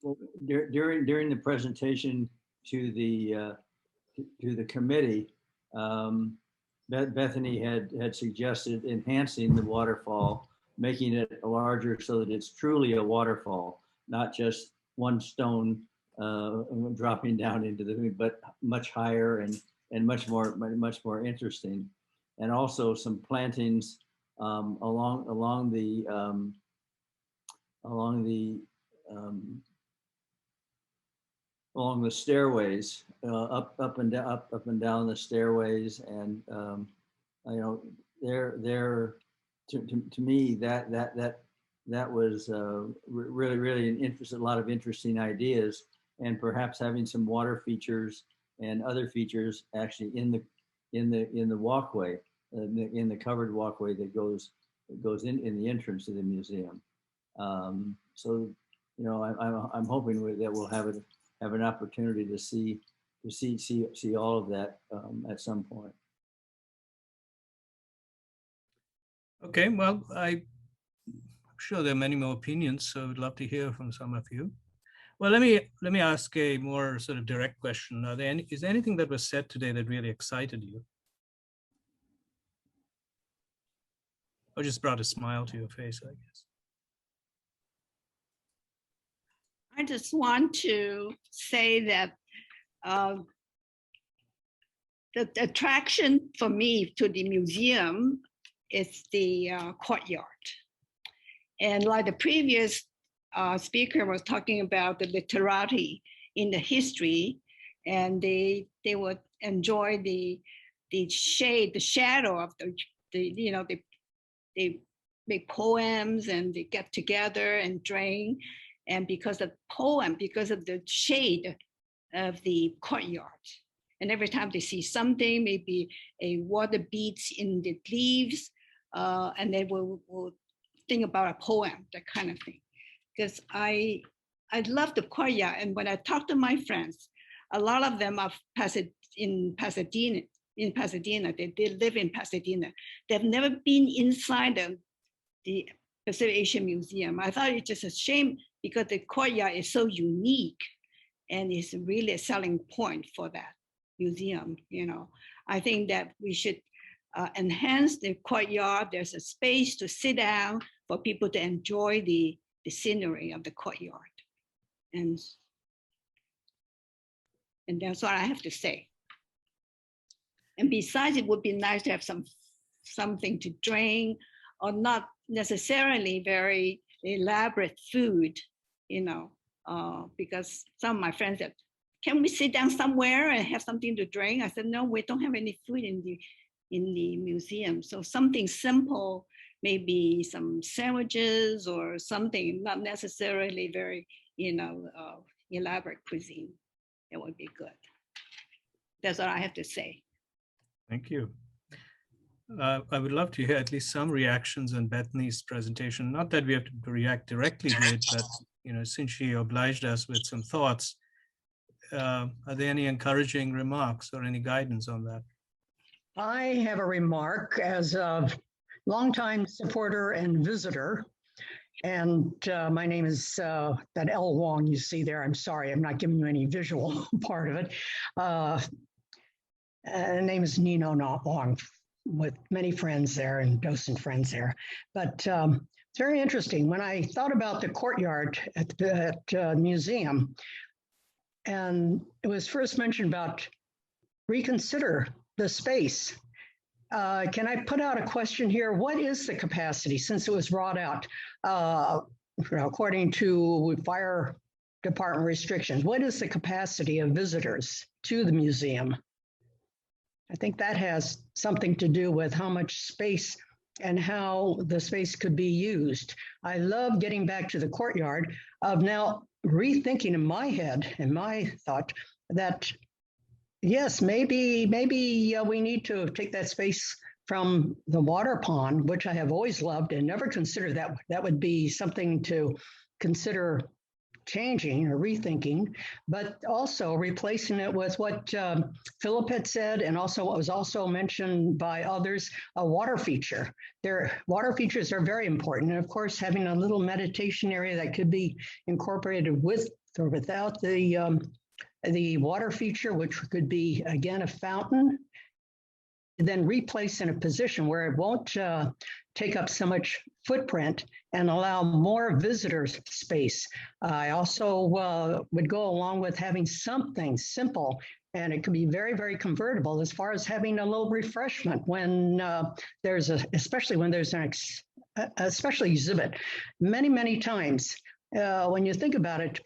Well, during the presentation to the committee, Bethany had suggested enhancing the waterfall, making it larger so that it's truly a waterfall, not just one stone dropping down into the, but much higher and much more interesting, and also some plantings along the stairways, up and down the stairways, and you know, to me that was really an interest, a lot of interesting ideas, and perhaps having some water features and other features actually in the walkway, in the covered walkway that goes in the entrance of the museum. So, you know, I'm hoping that we'll have an opportunity to see all of that at some point. Okay, well, I'm sure there are many more opinions, so I'd love to hear from some of you. Well, let me ask a more sort of direct question. Is there anything that was said today that really excited you? Or just brought a smile to your face, I guess? I just want to say that the attraction for me to the museum is the courtyard. And like the previous speaker was talking about the literati in the history, and they would enjoy the shade, the shadow of the you know, they make poems and they get together and drink. And because of poem, because of the shade of the courtyard. And every time they see something, maybe a water beads in the leaves, and they will think about a poem, that kind of thing. Because I love the courtyard. And when I talk to my friends, a lot of them are in Pasadena. They live in Pasadena. They've never been inside the Pacific Asian Museum. I thought it's just a shame because the courtyard is so unique and it's really a selling point for that museum. You know, I think that we should enhance the courtyard. There's a space to sit down for people to enjoy the scenery of the courtyard. And that's what I have to say. And besides, it would be nice to have something to drink, or not necessarily very elaborate food, you know, because some of my friends said, can we sit down somewhere and have something to drink? I said, no, we don't have any food in the museum. So something simple, maybe some sandwiches or something, not necessarily very, you know, elaborate cuisine. It would be good. That's all I have to say. Thank you. I would love to hear at least some reactions on Bethany's presentation. Not that we have to react directly to it, but you know, since she obliged us with some thoughts, are there any encouraging remarks or any guidance on that? I have a remark as a longtime supporter and visitor. And my name is that L. Wong you see there. I'm sorry, I'm not giving you any visual part of it. Name is Nino Not Wong, with many friends there and docent friends there. But it's very interesting. When I thought about the courtyard at the museum, and it was first mentioned about reconsider the space. Can I put out a question here? What is the capacity, since it was brought out, according to fire department restrictions, what is the capacity of visitors to the museum? I think that has something to do with how much space and how the space could be used. I love getting back to the courtyard of now rethinking in my head and my thought that, yes, maybe we need to take that space from the water pond, which I have always loved and never considered that would be something to consider changing or rethinking, but also replacing it with what Philip had said, and also what was also mentioned by others, a water feature. Water features are very important. And of course, having a little meditation area that could be incorporated with or without the water feature, which could be, again, a fountain, then replace in a position where it won't take up so much footprint and allow more visitors space. I also would go along with having something simple, and it can be very, very convertible as far as having a little refreshment when especially when there's an special exhibit. Many times, when you think about it,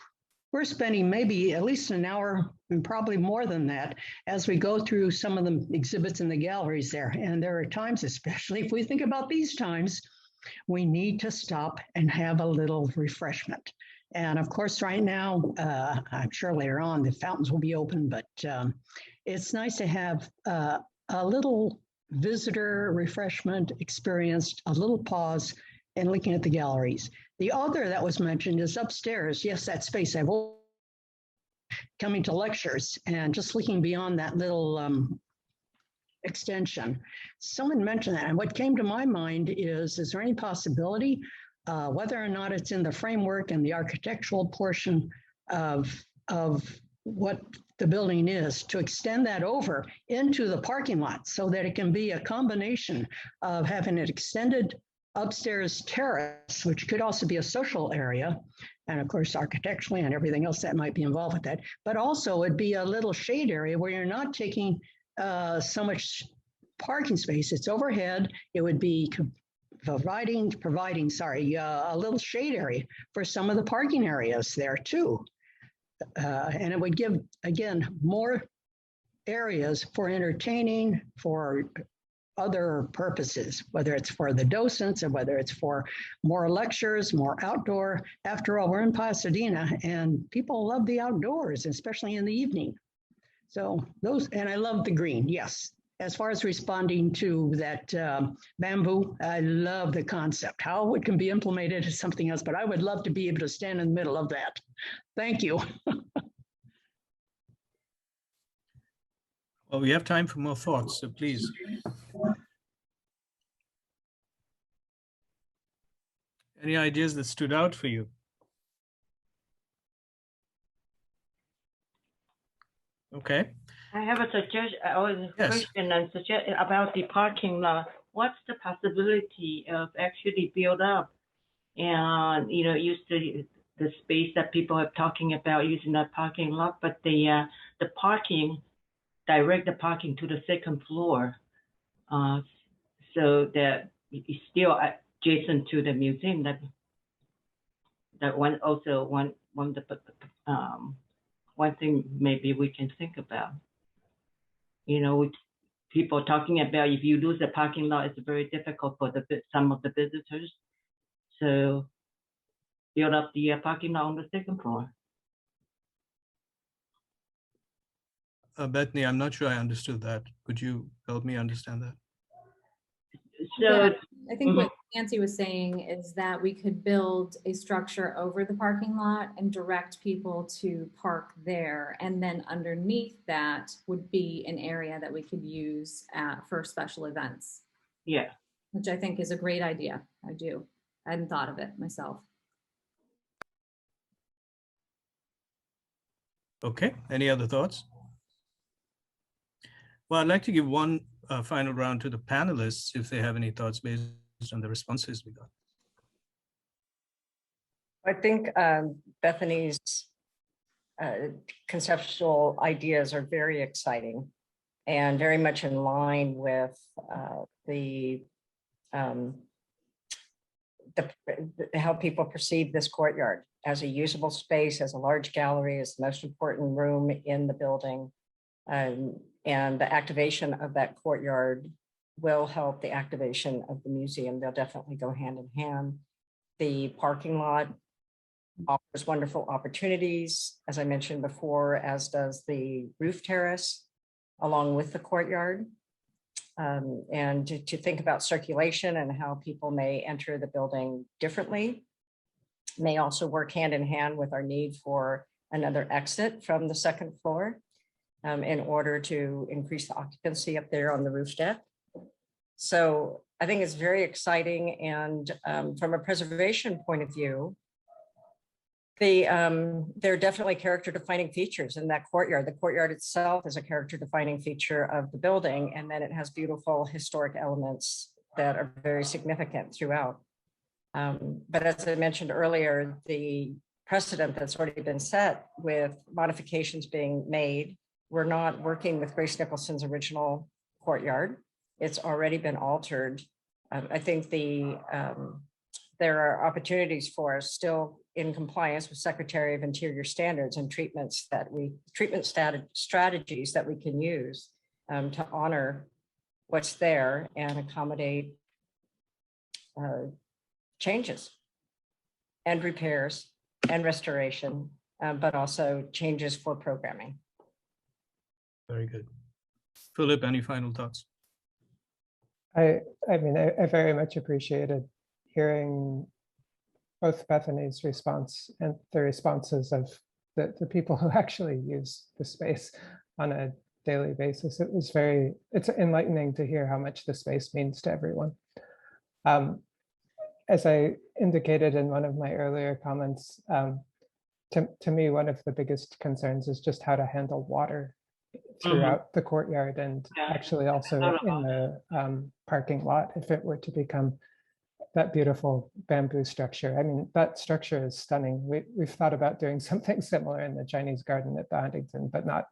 we're spending maybe at least an hour and probably more than that as we go through some of the exhibits in the galleries there. And there are times, especially if we think about these times, we need to stop and have a little refreshment. And of course, right now, I'm sure later on the fountains will be open, but it's nice to have a little visitor refreshment experience, a little pause, and looking at the galleries. The other that was mentioned is upstairs. Yes, that space. I've coming to lectures and just looking beyond that little extension. Someone mentioned that, and what came to my mind is there any possibility, whether or not it's in the framework and the architectural portion of what the building is, to extend that over into the parking lot so that it can be a combination of having an extended upstairs terrace, which could also be a social area, and of course architecturally and everything else that might be involved with that, but also it'd be a little shade area where you're not taking so much parking space. It's overhead. It would be providing a little shade area for some of the parking areas there too. And it would give, again, more areas for entertaining, for other purposes, whether it's for the docents or whether it's for more lectures, more outdoor. After all, we're in Pasadena and people love the outdoors, especially in the evening. So those, and I love the green, yes. As far as responding to that bamboo, I love the concept. How it can be implemented is something else, but I would love to be able to stand in the middle of that. Thank you. Well, we have time for more thoughts, so please. Any ideas that stood out for you? Okay. I have a suggestion or a question and suggest about the parking lot. What's the possibility of actually build up and use the space that people are talking about using that parking lot, but the parking, direct the parking to the second floor, so that it's still adjacent to the museum. That one also one thing maybe we can think about. With people talking about if you lose the parking lot, it's very difficult for some of the visitors. So build up the parking lot on the second floor. Bethany, I'm not sure I understood that. Could you help me understand that? So yeah, I think what Nancy was saying is that we could build a structure over the parking lot and direct people to park there. And then underneath that would be an area that we could use for special events. Yeah. Which I think is a great idea. I hadn't thought of it myself. Okay, any other thoughts? Well, I'd like to give one final round to the panelists if they have any thoughts based on the responses we got. I think Bethany's conceptual ideas are very exciting and very much in line with how people perceive this courtyard as a usable space, as a large gallery, as the most important room in the building. And the activation of that courtyard will help the activation of the museum. They'll definitely go hand in hand. The parking lot offers wonderful opportunities, as I mentioned before, as does the roof terrace, along with the courtyard. And to think about circulation and how people may enter the building differently may also work hand in hand with our need for another exit from the second floor in order to increase the occupancy up there on the roof deck. So I think it's very exciting. And from a preservation point of view, there are definitely character defining features in that courtyard. The courtyard itself is a character defining feature of the building, and then it has beautiful historic elements that are very significant throughout. But as I mentioned earlier, the precedent that's already been set with modifications being made, we're not working with Grace Nicholson's original courtyard. It's already been altered. I think there are opportunities for us still in compliance with Secretary of Interior standards and treatment strategies that we can use to honor what's there and accommodate changes and repairs and restoration, but also changes for programming. Very good. Philip, any final thoughts? I mean, I very much appreciated hearing both Bethany's response and the responses of the people who actually use the space on a daily basis. It's enlightening to hear how much the space means to everyone. As I indicated in one of my earlier comments, to me, one of the biggest concerns is just how to handle water throughout the courtyard and actually also in the parking lot, if it were to become that beautiful bamboo structure. I mean, that structure is stunning. We've thought about doing something similar in the Chinese garden at the Huntington, but not,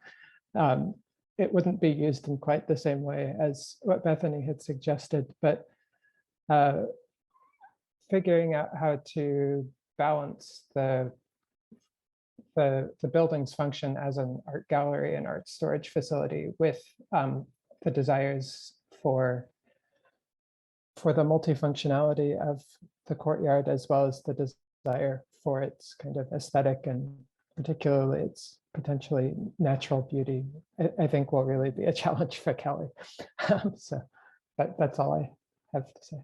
it wouldn't be used in quite the same way as what Bethany had suggested, but figuring out how to balance the building's function as an art gallery and art storage facility with the desires for the multifunctionality of the courtyard, as well as the desire for its kind of aesthetic and particularly its potentially natural beauty, I think will really be a challenge for Kelly. So that's all I have to say.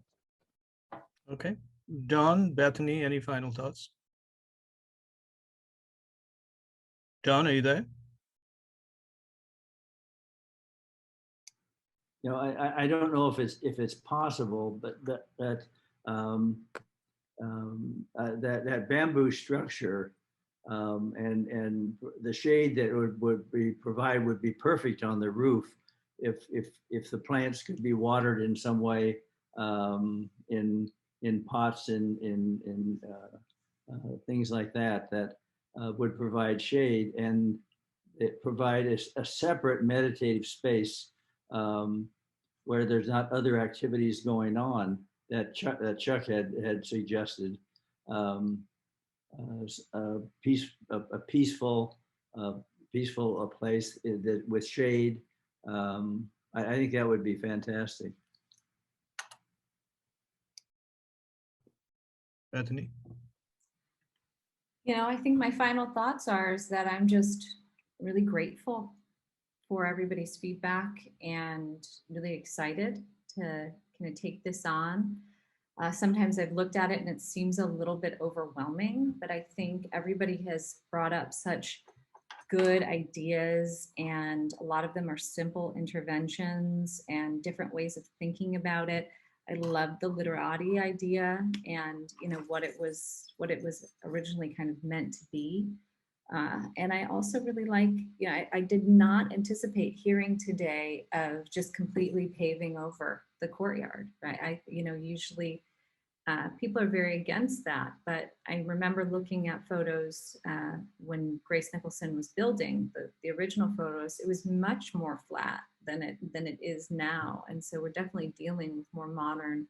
Okay. John, Bethany, any final thoughts? John, are you there? You know, I don't know if it's possible, but that bamboo structure and the shade that would be provided would be perfect on the roof if the plants could be watered in some way in pots in things like that would provide shade, and it provide a separate meditative space where there's not other activities going on that Chuck had suggested. A peaceful place with shade. I think that would be fantastic. Bethany? You know, I think my final thoughts is that I'm just really grateful for everybody's feedback and really excited to kind of take this on. Sometimes I've looked at it and it seems a little bit overwhelming, but I think everybody has brought up such good ideas, and a lot of them are simple interventions and different ways of thinking about it. I love the literati idea and, you know, what it was originally kind of meant to be. And I also really like, you know, I did not anticipate hearing today of just completely paving over the courtyard, right? Usually people are very against that, but I remember looking at photos when Grace Nicholson was building the original photos. It was much more flat than it is now, and so we're definitely dealing with more modern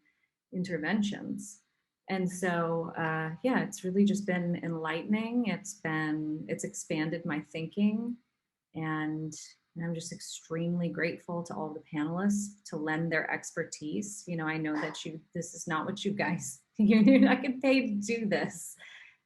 interventions. And so, yeah, it's really just been enlightening. It's expanded my thinking, and I'm just extremely grateful to all the panelists to lend their expertise. You know, I know that this is not what you guys, you're not getting paid to do this.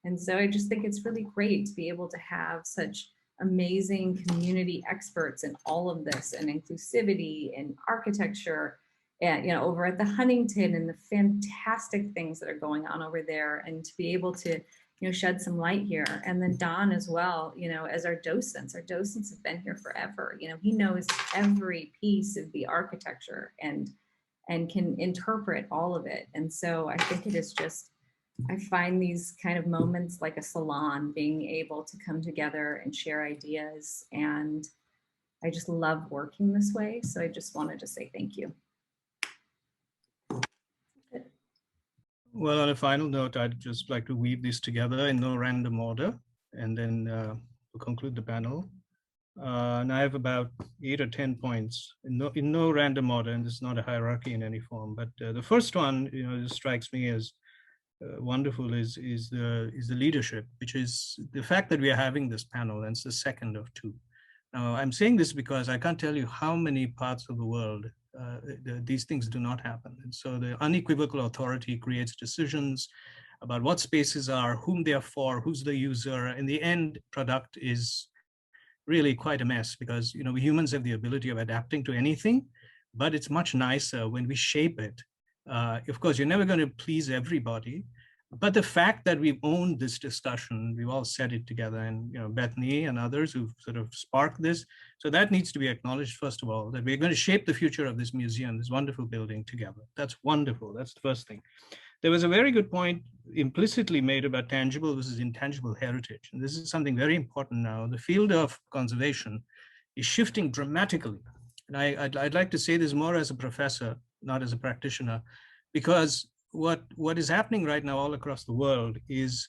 And so I just think it's really great to be able to have such amazing community experts in all of this, and inclusivity and architecture, and, you know, over at the Huntington, and the fantastic things that are going on over there, and to be able to shed some light here. And then Don as well, as our docents have been here forever. He knows every piece of the architecture and can interpret all of it. And so I think it is just, I find these kind of moments like a salon, being able to come together and share ideas. And I just love working this way. So I just wanted to say thank you. Well, on a final note, I'd just like to weave these together in no random order, and then we'll conclude the panel. And I have about 8 or 10 points in no random order, and this is not a hierarchy in any form. But the first one, just strikes me as wonderful is the leadership, which is the fact that we are having this panel, and it's the second of 2. Now, I'm saying this because I can't tell you how many parts of the world these things do not happen. And so the unequivocal authority creates decisions about what spaces are, whom they are for, who's the user. In the end product is really quite a mess, because we humans have the ability of adapting to anything, but it's much nicer when we shape it. Of course, you're never going to please everybody, but the fact that we've owned this discussion, we've all said it together, and Bethany and others who've sort of sparked this. So that needs to be acknowledged, first of all, that we're going to shape the future of this museum, this wonderful building, together. That's wonderful. That's the first thing. There was a very good point implicitly made about tangible versus intangible heritage. And this is something very important now. The field of conservation is shifting dramatically. And I'd like to say this more as a professor, not as a practitioner, because what is happening right now all across the world is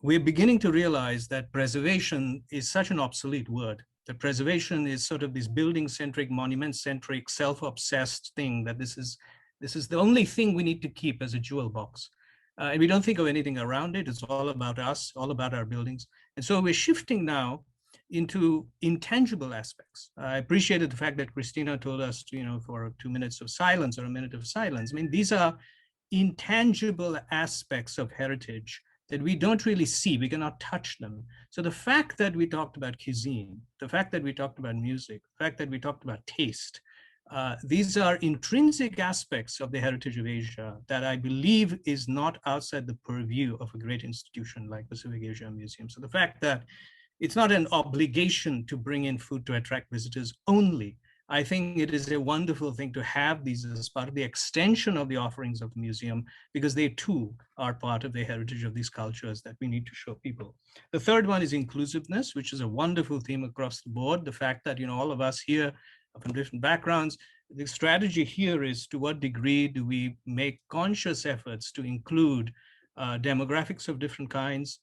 we're beginning to realize that preservation is such an obsolete word. That preservation is sort of this building-centric, monument-centric, self-obsessed thing, that this is the only thing we need to keep as a jewel box. And we don't think of anything around it. It's all about us, all about our buildings. And so we're shifting now into intangible aspects. I appreciated the fact that Christina told us, for 2 minutes of silence or a minute of silence. I mean, these are intangible aspects of heritage that we don't really see. We cannot touch them. So the fact that we talked about cuisine, the fact that we talked about music, the fact that we talked about taste, these are intrinsic aspects of the heritage of Asia that I believe is not outside the purview of a great institution like Pacific Asia Museum. So the fact that it's not an obligation to bring in food to attract visitors only, I think it is a wonderful thing to have these as part of the extension of the offerings of the museum, because they too are part of the heritage of these cultures that we need to show people. The third one is inclusiveness, which is a wonderful theme across the board. The fact that all of us here are from different backgrounds, the strategy here is to what degree do we make conscious efforts to include demographics of different kinds,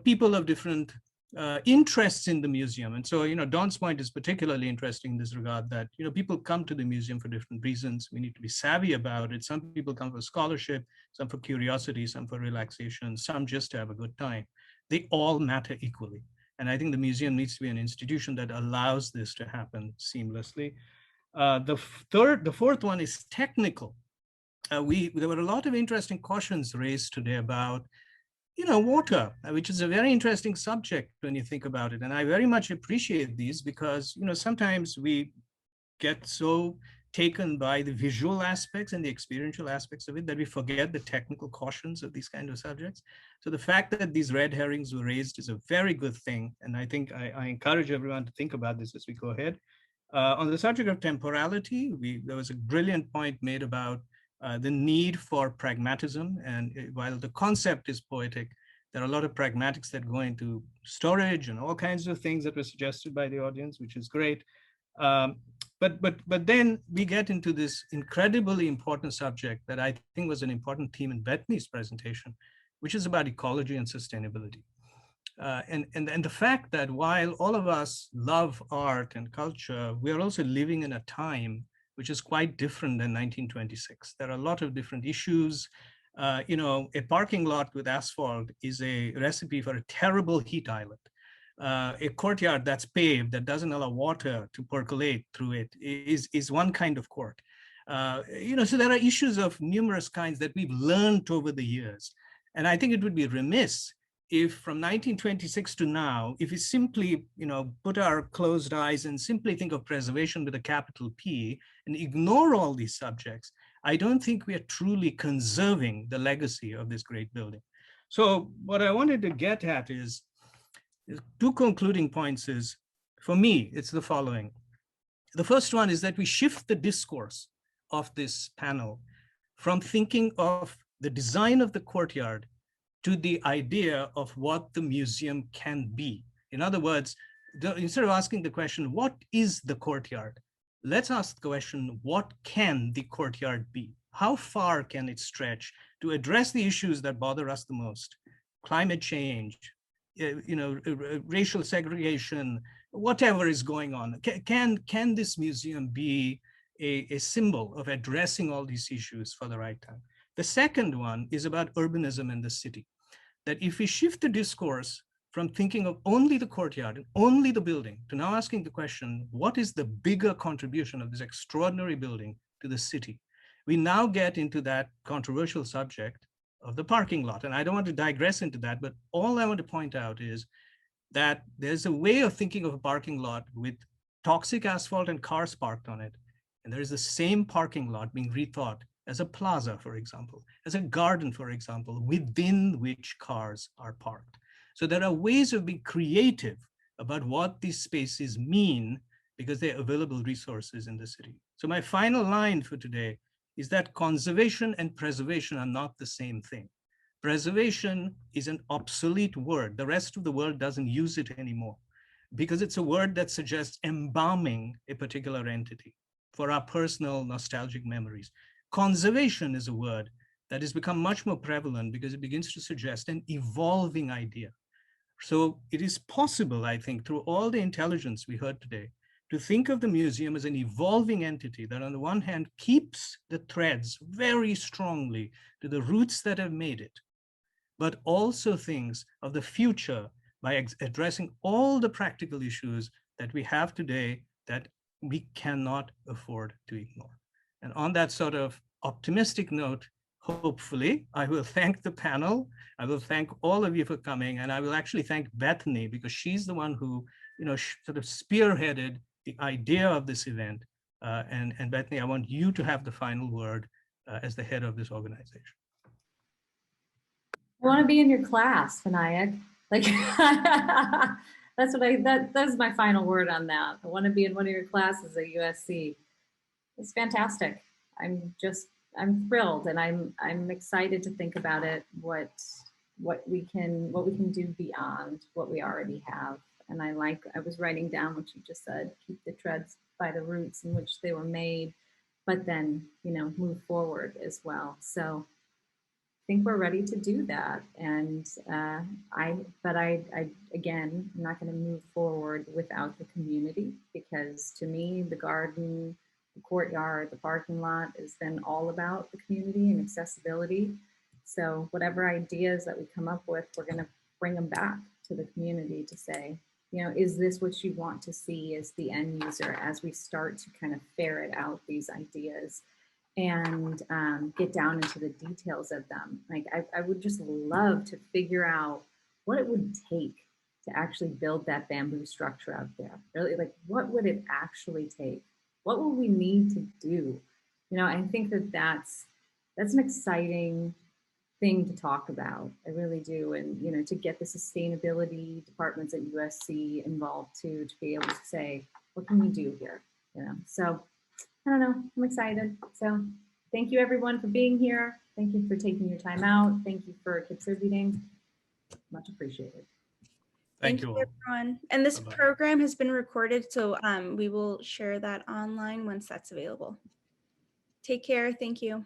people of different interests in the museum. And so, Don's point is particularly interesting in this regard, that, people come to the museum for different reasons. We need to be savvy about it. Some people come for scholarship, some for curiosity, some for relaxation, some just to have a good time. They all matter equally. And I think the museum needs to be an institution that allows this to happen seamlessly. The fourth one is technical. There were a lot of interesting cautions raised today about water, which is a very interesting subject when you think about it. And I very much appreciate these because, sometimes we get so taken by the visual aspects and the experiential aspects of it that we forget the technical cautions of these kind of subjects. So the fact that these red herrings were raised is a very good thing. And I think I encourage everyone to think about this as we go ahead. On the subject of temporality, there was a brilliant point made about the need for pragmatism. And while the concept is poetic, there are a lot of pragmatics that go into storage and all kinds of things that were suggested by the audience, which is great. But then we get into this incredibly important subject that I think was an important theme in Bethany's presentation, which is about ecology and sustainability. And the fact that while all of us love art and culture, we are also living in a time which is quite different than 1926. There are a lot of different issues. A parking lot with asphalt is a recipe for a terrible heat island. A courtyard that's paved, that doesn't allow water to percolate through it, is one kind of court. So there are issues of numerous kinds that we've learned over the years. And I think it would be remiss if from 1926 to now, if we simply, put our closed eyes and simply think of preservation with a capital P and ignore all these subjects, I don't think we are truly conserving the legacy of this great building. So what I wanted to get at is two concluding points is, for me, it's the following. The first one is that we shift the discourse of this panel from thinking of the design of the courtyard to the idea of what the museum can be. In other words, instead of asking the question, what is the courtyard? Let's ask the question, what can the courtyard be? How far can it stretch to address the issues that bother us the most? Climate change, racial segregation, whatever is going on. Can this museum be a symbol of addressing all these issues for the right time? The second one is about urbanism in the city. That if we shift the discourse from thinking of only the courtyard and only the building to now asking the question, what is the bigger contribution of this extraordinary building to the city? We now get into that controversial subject of the parking lot. And I don't want to digress into that, but all I want to point out is that there's a way of thinking of a parking lot with toxic asphalt and cars parked on it. And there is the same parking lot being rethought as a plaza, for example, as a garden, for example, within which cars are parked. So there are ways of being creative about what these spaces mean because they're available resources in the city. So my final line for today is that conservation and preservation are not the same thing. Preservation is an obsolete word. The rest of the world doesn't use it anymore because it's a word that suggests embalming a particular entity for our personal nostalgic memories. Conservation is a word that has become much more prevalent because it begins to suggest an evolving idea. So it is possible, I think, through all the intelligence we heard today, to think of the museum as an evolving entity that on the one hand keeps the threads very strongly to the roots that have made it, but also thinks of the future by addressing all the practical issues that we have today that we cannot afford to ignore. And on that sort of optimistic note, hopefully, I will thank the panel. I will thank all of you for coming. And I will actually thank Bethany because she's the one who, sort of spearheaded the idea of this event. And Bethany, I want you to have the final word as the head of this organization. I want to be in your class, Vinayak. Like that's my final word on that. I want to be in one of your classes at USC. It's fantastic. I'm thrilled, and I'm excited to think about it. What we can do beyond what we already have. And I was writing down what you just said. Keep the threads by the roots in which they were made, but then move forward as well. So I think we're ready to do that. And again, I'm not going to move forward without the community, because to me, the garden, the courtyard, the parking lot is then all about the community and accessibility. So whatever ideas that we come up with, we're going to bring them back to the community to say, is this what you want to see as the end user as we start to kind of ferret out these ideas and get down into the details of them. Like I would just love to figure out what it would take to actually build that bamboo structure out there. Really, like what would it actually take? What will we need to do? I think that's an exciting thing to talk about. I really do. And, to get the sustainability departments at USC involved too, to be able to say, what can we do here? So I don't know, I'm excited. So thank you everyone for being here. Thank you for taking your time out. Thank you for contributing. Much appreciated. Thank you all. Everyone. And this program has been recorded, so we will share that online once that's available. Take care. Thank you.